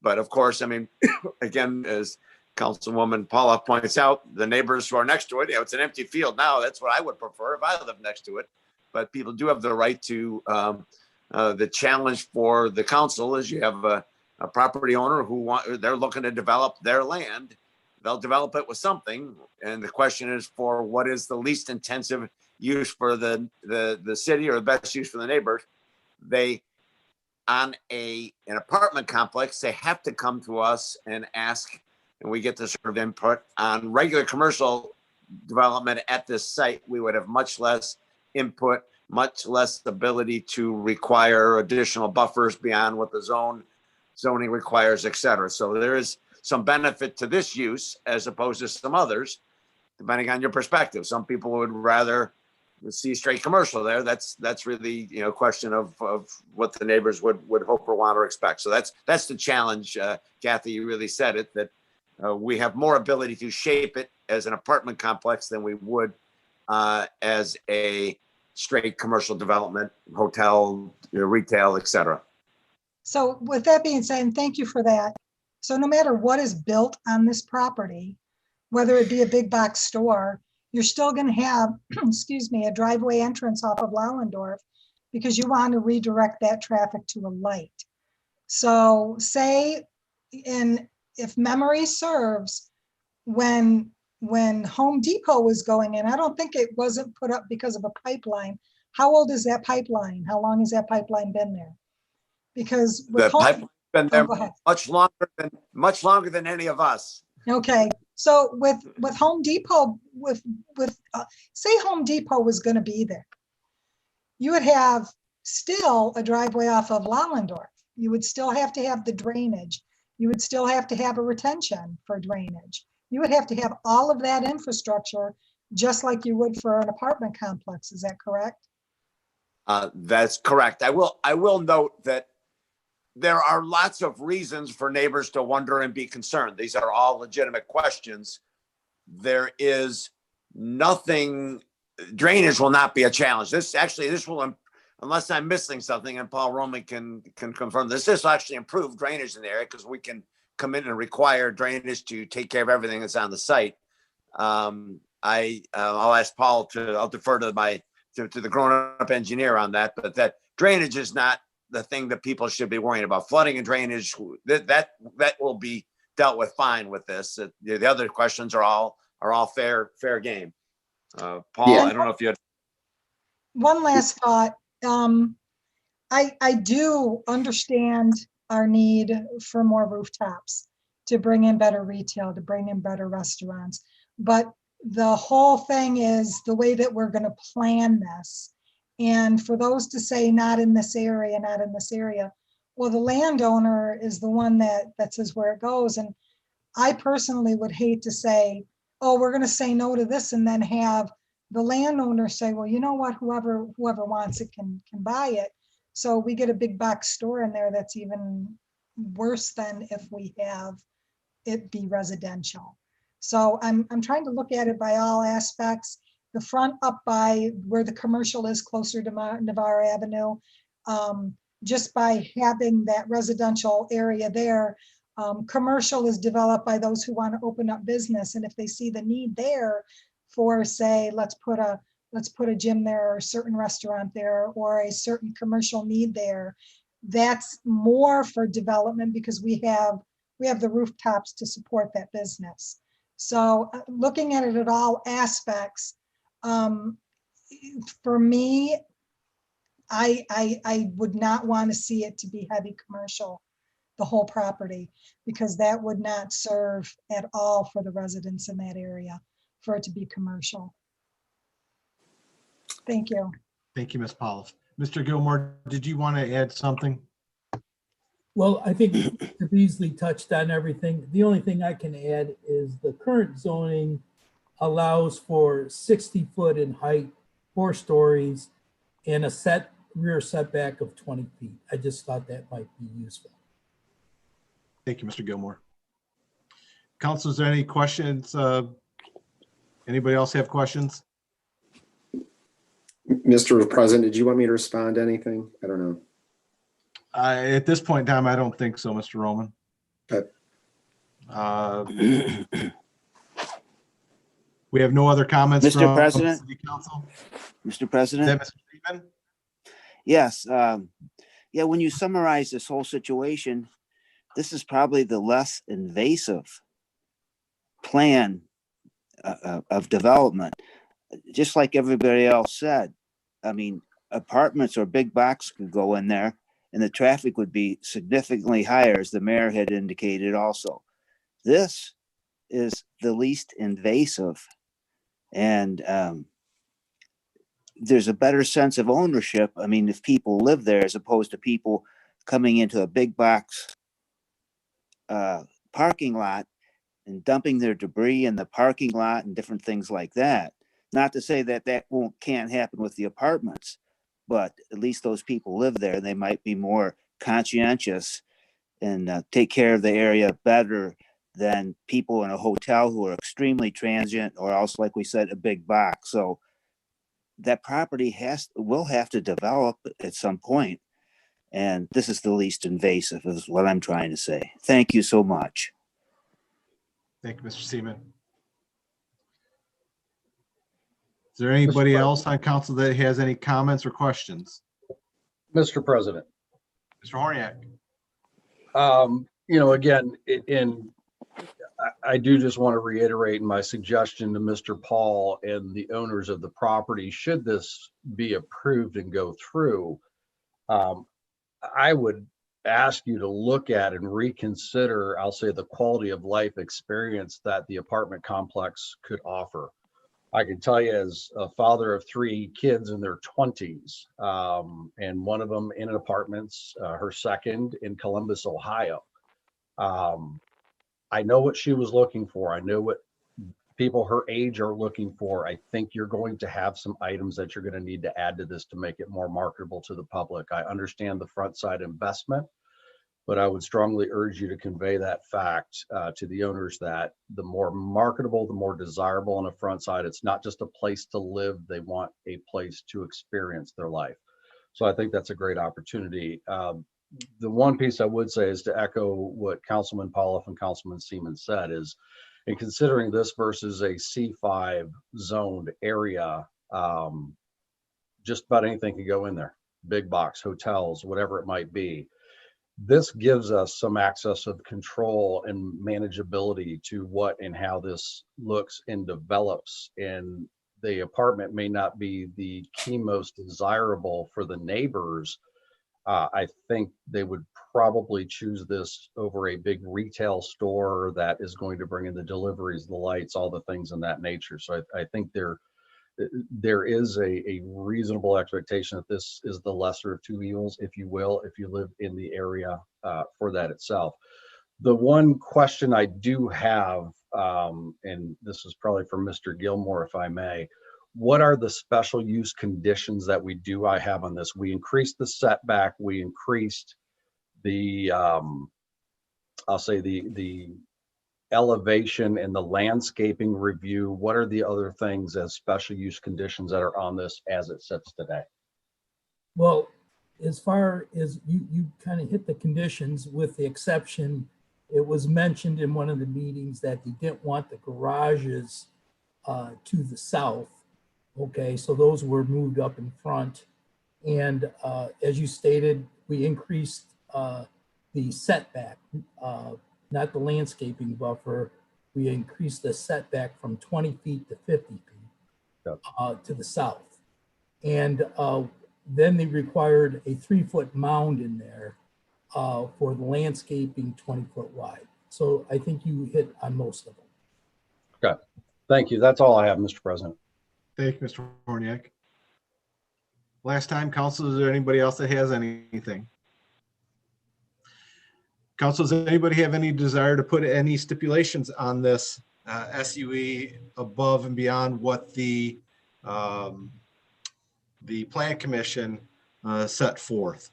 But of course, I mean, again, as Councilwoman Paula points out, the neighbors who are next to it, you know, it's an empty field now. That's what I would prefer if I lived next to it. But people do have the right to, the challenge for the council is you have a property owner they're looking to develop their land. They'll develop it with something. And the question is for what is the least intensive use for the city or the best use for the neighbors. They, on an apartment complex, they have to come to us and ask, and we get this sort of input. On regular commercial development at this site, we would have much less input, much less ability to require additional buffers beyond what the zoning requires, et cetera. So there is some benefit to this use as opposed to some others, depending on your perspective. Some people would rather see straight commercial there. That's really, you know, a question of what the neighbors would hope or want or expect. So that's the challenge. Kathy, you really said it, that we have more ability to shape it as an apartment complex than we would as a straight commercial development, hotel, retail, et cetera. So with that being said, and thank you for that. So no matter what is built on this property, whether it be a big box store, you're still going to have, excuse me, a driveway entrance off of Lauendorf because you want to redirect that traffic to a light. So say, if memory serves, when Home Depot was going in, I don't think it wasn't put up because of a pipeline. How old is that pipeline? How long has that pipeline been there? Because with The pipeline's been there go ahead. much longer than any of us. Okay, so with Home Depot, say Home Depot was going to be there, you would have still a driveway off of Lauendorf. You would still have to have the drainage. You would still have to have a retention for drainage. You would have to have all of that infrastructure just like you would for an apartment complex. Is that correct? That's correct. I will note that there are lots of reasons for neighbors to wonder and be concerned. These are all legitimate questions. There is nothing, drainage will not be a challenge. This will, unless I'm missing something, and Paul Roman can confirm this will actually improve drainage in the area because we can come in and require drainage to take care of everything that's on the site. I'll ask Paul I'll defer to the grown-up engineer on that, but that drainage is not the thing that people should be worrying about. Flooding and drainage, that will be dealt with fine with this. The other questions are all fair game. Paul, Yeah. I don't know if you had. One last thought. I do understand our need for more rooftops to bring in better retail, to bring in better restaurants. But the whole thing is the way that we're going to plan this. And for those to say not in this area, not in this area, well, the landowner is the one that says where it goes. And I personally would hate to say, oh, we're going to say no to this and then have the landowner say, well, you know what, whoever wants it can buy it. So we get a big box store in there that's even worse than if we have it be residential. So I'm trying to look at it by all aspects. The front up by where the commercial is closer to Navarre Avenue, just by having that residential area there, commercial is developed by those who want to open up business. And if they see the need there for, say, let's put a gym there or a certain restaurant there or a certain commercial need there, that's more for development because we have the rooftops to support that business. So looking at it at all aspects, for me, I would not want to see it to be heavy commercial, the whole property, because that would not serve at all for the residents in that area for it to be commercial. Thank you. Thank you, Ms. Paulos. Mr. Gilmore, did you want to add something? Well, I think Mr. Beasley touched on everything. The only thing I can add is the current zoning allows for 60 foot in height, 4 stories, and a rear setback of 20 feet. I just thought that might be useful. Thank you, Mr. Gilmore. Council, is there any questions? Anybody else have questions? Mr. President, did you want me to respond to anything? I don't know. At this point in time, I don't think so, Mr. Roman. Okay. We have no other comments. Mr. President? City Council. Mr. President? Is that Mr. Freeman? Yes. Yeah, when you summarize this whole situation, this is probably the less invasive plan of development. Just like everybody else said, I mean, apartments or big box could go in there and the traffic would be significantly higher, as the mayor had indicated also. This is the least invasive, and there's a better sense of ownership. I mean, if people live there as opposed to people coming into a big box parking lot and dumping their debris in the parking lot and different things like that. Not to say that can't happen with the apartments, but at least those people live there. They might be more conscientious and take care of the area better than people in a hotel who are extremely transient, or else, like we said, a big box. So that property will have to develop at some point. And this is the least invasive, is what I'm trying to say. Thank you so much. Thank you, Mr. Seaman. Is there anybody else on council that has any comments or questions? Mr. President. Mr. Horniak. Again, I do just want to reiterate my suggestion to Mr. Paul and the owners of the property, should this be approved and go through, I would ask you to look at and reconsider, I'll say, the quality of life experience that the apartment complex could offer. I can tell you, as a father of 3 kids in their 20s, and one of them in an apartments, her second in Columbus, Ohio. I know what she was looking for. I know what people her age are looking for. I think you're going to have some items that you're going to need to add to this to make it more marketable to the public. I understand the front side investment, but I would strongly urge you to convey that fact to the owners, that the more marketable, the more desirable on the front side. It's not just a place to live. They want a place to experience their life. So I think that's a great opportunity. The one piece I would say is to echo what Councilman Polloff and Councilman Seaman said, is in considering this versus a C5 zoned area, just about anything can go in there. Big box, hotels, whatever it might be. This gives us some access of control and manageability to what and how this looks and develops. And the apartment may not be the key most desirable for the neighbors. I think they would probably choose this over a big retail store that is going to bring in the deliveries, the lights, all the things in that nature. So I think there is a reasonable expectation that this is the lesser of 2 evils, if you will, if you live in the area for that itself. The one question I do have, and this is probably for Mr. Gilmore, if I may, what are the special use conditions that I have on this? We increased the setback, we increased the, I'll say the elevation and the landscaping review. What are the other things as special use conditions that are on this as it sits today? Well, as far as you kind of hit the conditions, with the exception, it was mentioned in one of the meetings that they didn't want the garages to the south. Okay, so those were moved up in front. And as you stated, we increased the setback, not the landscaping buffer. We increased the setback from 20 feet to 50 feet to the south. And then they required a 3-foot mound in there for the landscaping 20 foot wide. So I think you hit on most of them. Okay, thank you. That's all I have, Mr. President. Thank you, Mr. Horniak. Last time, council, is there anybody else that has anything? Council, does anybody have any desire to put any stipulations on this SUE above and beyond what the Plan Commission set forth?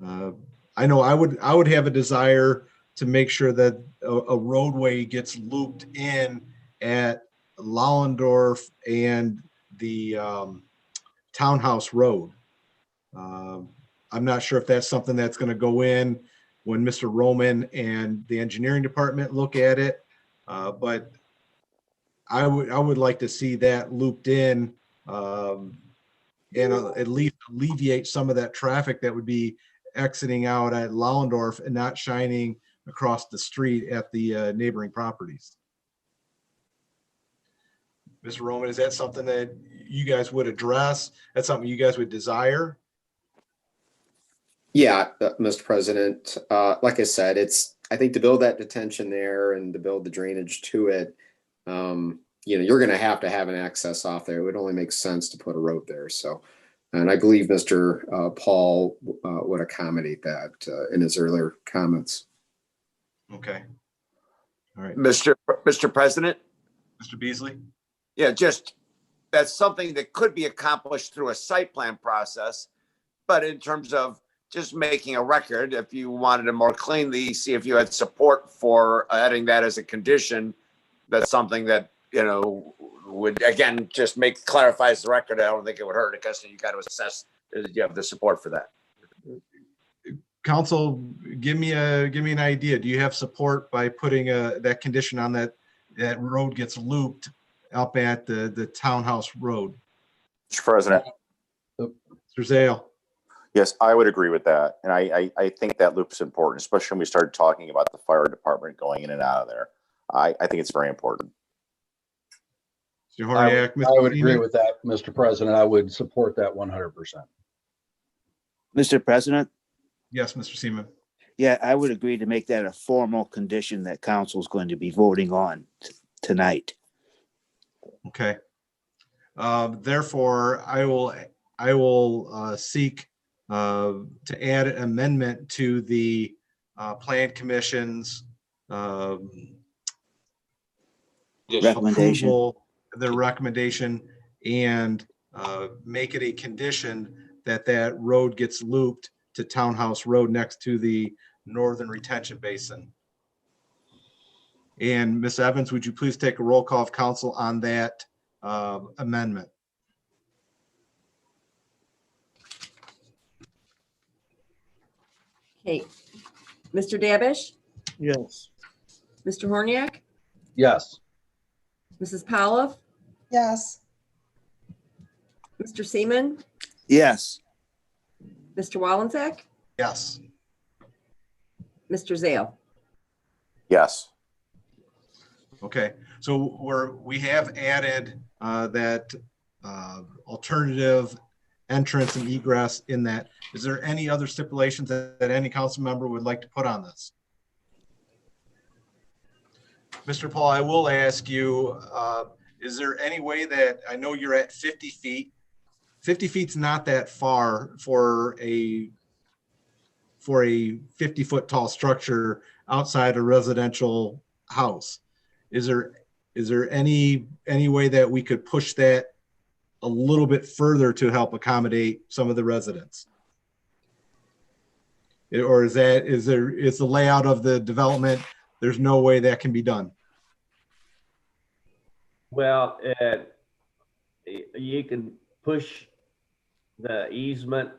I know I would have a desire to make sure that a roadway gets looped in at Lollendorf and the Townhouse Road. I'm not sure if that's something that's going to go in when Mr. Roman and the engineering department look at it, but I would like to see that looped in and at least alleviate some of that traffic that would be exiting out at Lollendorf and not shining across the street at the neighboring properties. Mr. Roman, is that something that you guys would address? That's something you guys would desire? Yeah, Mr. President, like I said, I think to build that detention there and to build the drainage to it, you're going to have an access off there. It would only make sense to put a road there. So, and I believe Mr. Paul would accommodate that in his earlier comments. Okay. All right. Mr. President? Mr. Beasley? Yeah, just that's something that could be accomplished through a site plan process. But in terms of just making a record. If you wanted to more cleanly see if you had support for adding that as a condition, that's something that, you know, would again just clarifies the record. I don't think it would hurt because you got to assess you have the support for that. Council, give me an idea. Do you have support by putting that condition on that road gets looped up at the townhouse road? Mr. President. Mr. Zale. Yes, I would agree with that. And I think that loop is important, especially when we started talking about the fire department going in and out of there. I think it's very important. Mr. Horniak, I would agree with that, Mr. President. I would support that 100%. Mr. President? Yes, Mr. Seaman. Yeah, I would agree to make that a formal condition that council is going to be voting on tonight. Okay. Therefore, I will seek to add an amendment to the Plan Commission's recommendation. approval, their recommendation, and make it a condition that that road gets looped to Townhouse Road next to the Northern Retention Basin. And Ms. Evans, would you please take a roll call of council on that amendment? Okay, Mr. Davish, Yes. Mr. Horniak, Yes. Mrs. Powell, Yes. Mr. Seaman, Yes. Mr. Wallensack, Yes. Mr. Zale. Yes. Okay, so we have added that alternative entrance and egress in that. Is there any other stipulations that any council member would like to put on this? Mr. Paul, I will ask you, is there any way that, I know you're at 50 feet. 50 feet's not that far for a 50-foot tall structure outside a residential house. Is there any way that we could push that a little bit further to help accommodate some of the residents? Or is the layout of the development, there's no way that can be done? Well, you can push the easement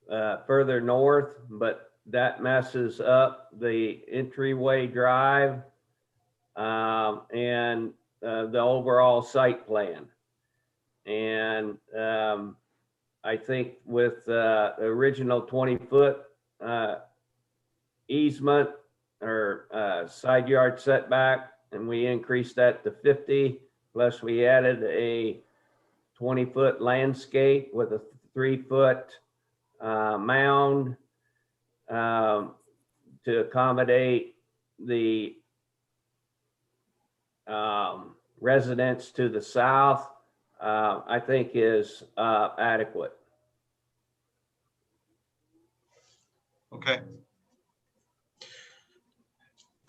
further north, but that messes up the entryway drive and the overall site plan. And I think with the original 20-foot easement or side yard setback, and we increased that to 50, plus we added a 20-foot landscape with a 3-foot mound to accommodate the residents to the south, I think is adequate. Okay.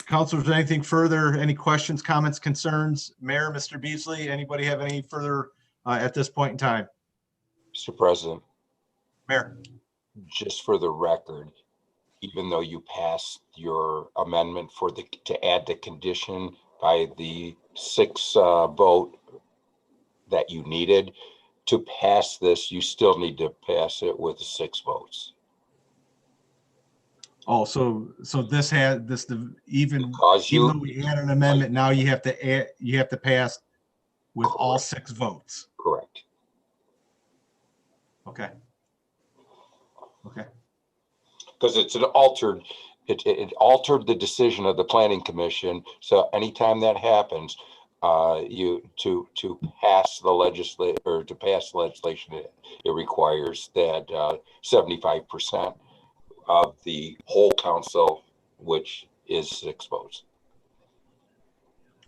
Councilors, anything further? Any questions, comments, concerns? Mayor, Mr. Beasley, anybody have any further at this point in time? Mr. President. Mayor. Just for the record, even though you passed your amendment to add the condition by the 6 vote that you needed to pass this, you still need to pass it with 6 votes. Oh, so this had this even Because even though we had an amendment, now you have to pass with all 6 votes. Correct. Okay. Okay. Because it's an altered, it altered the decision of the planning commission. So anytime that happens, to pass the legislation, it requires that 75% of the whole council, which is 6 votes.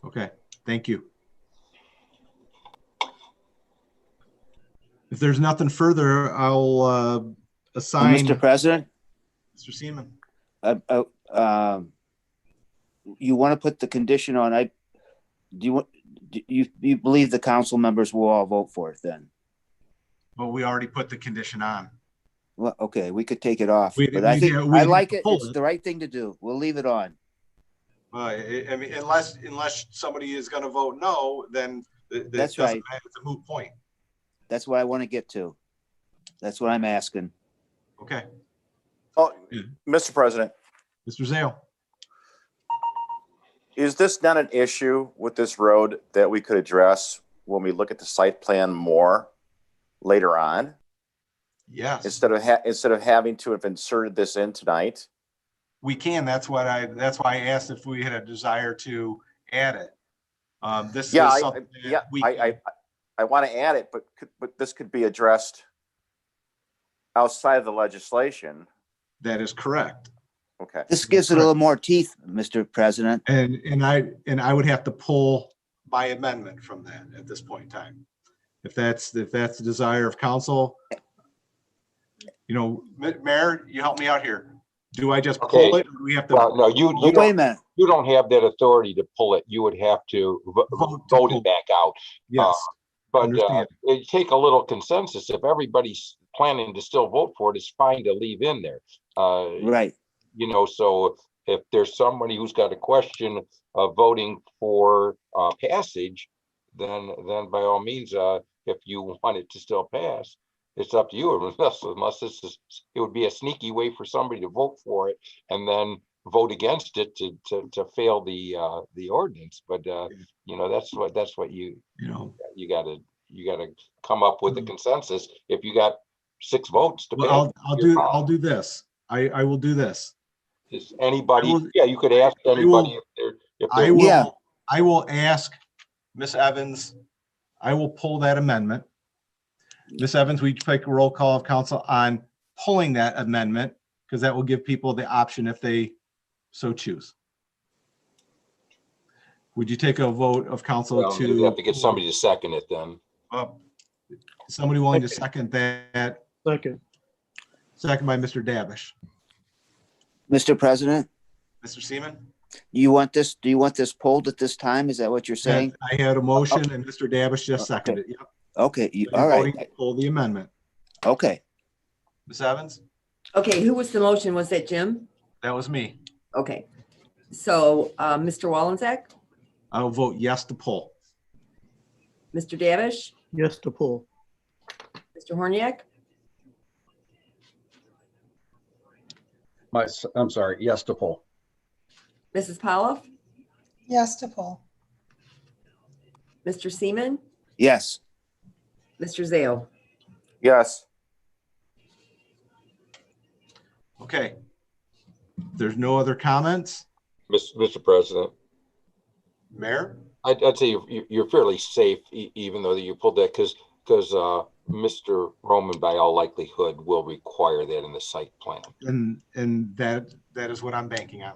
Okay. Thank you. If there's nothing further, I'll assign. Mr. President? Mr. Seaman. You want to put the condition on, do you believe the council members will all vote for it then? Well, we already put the condition on. Well, okay, we could take it off, We- but I we'd think, have- we'd I have like to it. pull It's it. the right thing to do. We'll leave it on. I mean, unless somebody is going to vote no, then That's right. It's a moot point. That's what I want to get to. That's what I'm asking. Okay. Oh, Mr. President, Mr. Zale. is this not an issue with this road that we could address when we look at the site plan more later on? Yes. Instead of having to have inserted this in tonight? We can. That's why I asked if we had a desire to add it. This Yeah, is something that I want to add it, but this could be addressed outside of the legislation. That is correct. Okay. This gives it a little more teeth, Mr. President. And I would have to pull my amendment from that at this point in time. If that's the desire of council. You know, Mayor, you help me out here. Do I just pull Okay. it? Or do we have to? Well, no, you Wait a don't, minute. you don't have that authority to pull it. You would have to vote it back out. Yes. But understand. it take a little consensus. If everybody's planning to still vote for it, it's fine to leave in there. Right. You know, so if there's somebody who's got a question of voting for passage, then by all means, if you want it to still pass, it's up to you. Unless it would be a sneaky way for somebody to vote for it and then vote against it to fail the ordinance. But you know, that's what you gotta come up with a consensus. If you got 6 votes to pass, Well, I'll do this. I will do this. is anybody? I will- Yeah, you could ask anybody if they're I will ask Miss Evans. I will pull that amendment. Miss Evans, we take a roll call of council on pulling that amendment because that will give people the option if they so choose. Would you take a vote of council Well, you have to get to somebody to second it then. somebody willing to second that? Second. Second by Mr. Davish. Mr. President, Mr. Seaman? do you want this pulled at this time? Is that what you're saying? I had a motion and Mr. Davish just seconded it. Yep. Okay, So you're all right. voting to pull the amendment. Okay. Ms. Evans? Okay, who was the motion? Was that Jim? That was me. Okay. So, Mr. Wallensack, I'll vote yes to pull. Mr. Davish, Yes to pull. Mr. Horniak, I'm sorry, yes to pull. Mrs. Powell, Yes to pull. Mr. Seaman, Yes. Mr. Zale. Yes. Okay. There's no other comments. Mr. President, Mayor? I'd say you're fairly safe, even though you pulled that, because Mr. Roman, by all likelihood, will require that in the site plan. And that is what I'm banking on.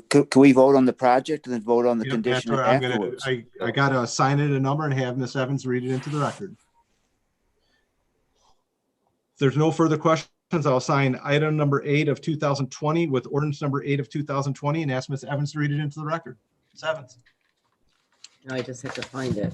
Can we vote on the project and then vote on the Yep, condition that's what I'm gonna- afterwards? I gotta assign it a number and have Miss Evans read it into the record. If there's no further questions, I'll assign item number 8 of 2020 with ordinance number 8 of 2020 and ask Miss Evans to read it into the record. Miss Evans. Now I just have to find it.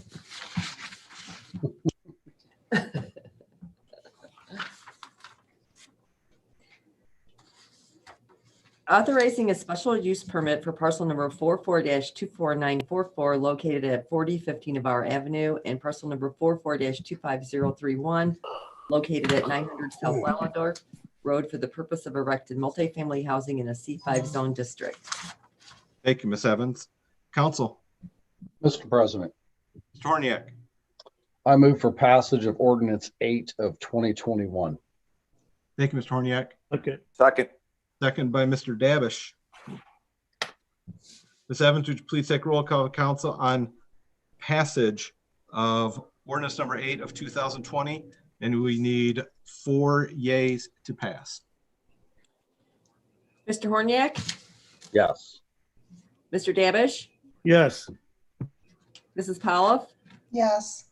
Authorizing a special use permit for parcel number 44-24944 located at 4015 Navarre Avenue and parcel number 44-25031 located at 900 South Wallendorf Road for the purpose of erecting multifamily housing in a C5 zone district. Thank you, Miss Evans. Council. Mr. President, Mr. Horniak. I move for passage of ordinance 8 of 2021. Thank you, Mr. Horniak. Okay. Second. Second by Mr. Davish. Ms. Evans, would you please take roll call of council on passage of ordinance number 8 of 2020? And we need 4 yays to pass. Mr. Horniak, Yes. Mr. Davish, Yes. Mrs. Powell, Yes.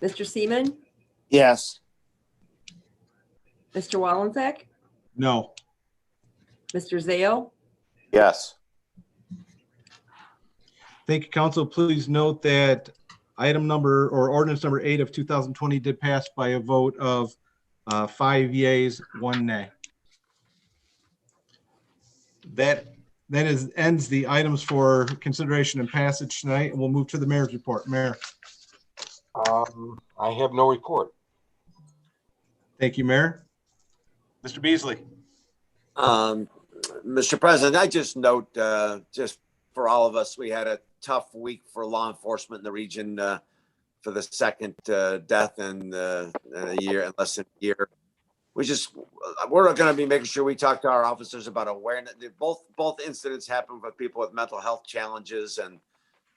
Mr. Seaman, Yes. Mr. Wallensack, No. Mr. Zale, Yes. Thank you, council. Please note that Item number or ordinance number 8 of 2020 did pass by a vote of 5 yeas, 1 nay. That ends the items for consideration and passage tonight, and we'll move to the mayor's report. Mayor. I have no report. Thank you, Mayor. Mr. Beasley. Mr. President, I just note, just for all of us, we had a tough week for law enforcement in the region for the second death in a year, in less than a year. We're going to be making sure we talk to our officers about awareness. Both incidents happened with people with mental health challenges, and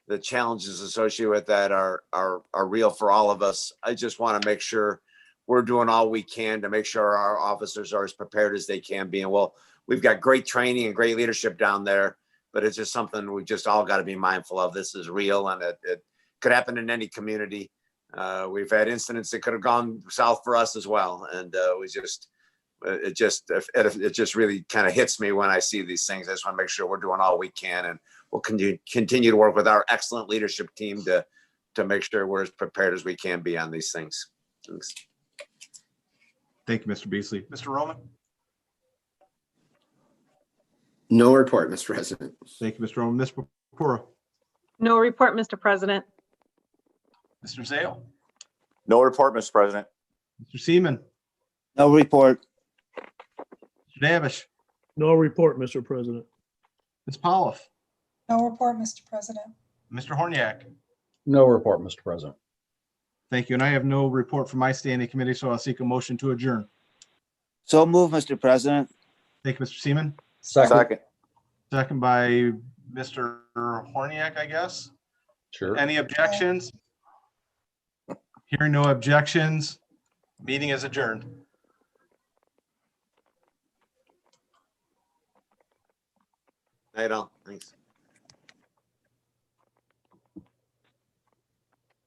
the challenges associated with that are real for all of us. I just want to make sure we're doing all we can to make sure our officers are as prepared as they can be. And we've got great training and great leadership down there, but it's just something we just all got to be mindful of. This is real, and it could happen in any community. We've had incidents that could have gone south for us as well. And it just really kind of hits me when I see these things. I just want to make sure we're doing all we can, and we'll continue to work with our excellent leadership team to make sure we're as prepared as we can be on these things. Thanks. Thank you, Mr. Beasley. Mr. Roman. No report, Mr. President. Thank you, Mr. Roman. Ms. Purpura. No report, Mr. President. Mr. Zale. No report, Mr. President. Mr. Seaman. No report. Mr. Davish. No report, Mr. President. Ms. Polliff. No report, Mr. President. Mr. Horniak. No report, Mr. President. Thank you. And I have no report from my standing committee, so I'll seek a motion to adjourn. So move, Mr. President. Thank you, Mr. Seaman. Second. Second by Mr. Horniak, I guess. Sure. Any objections? Hearing no objections, meeting is adjourned. Night all. Thanks.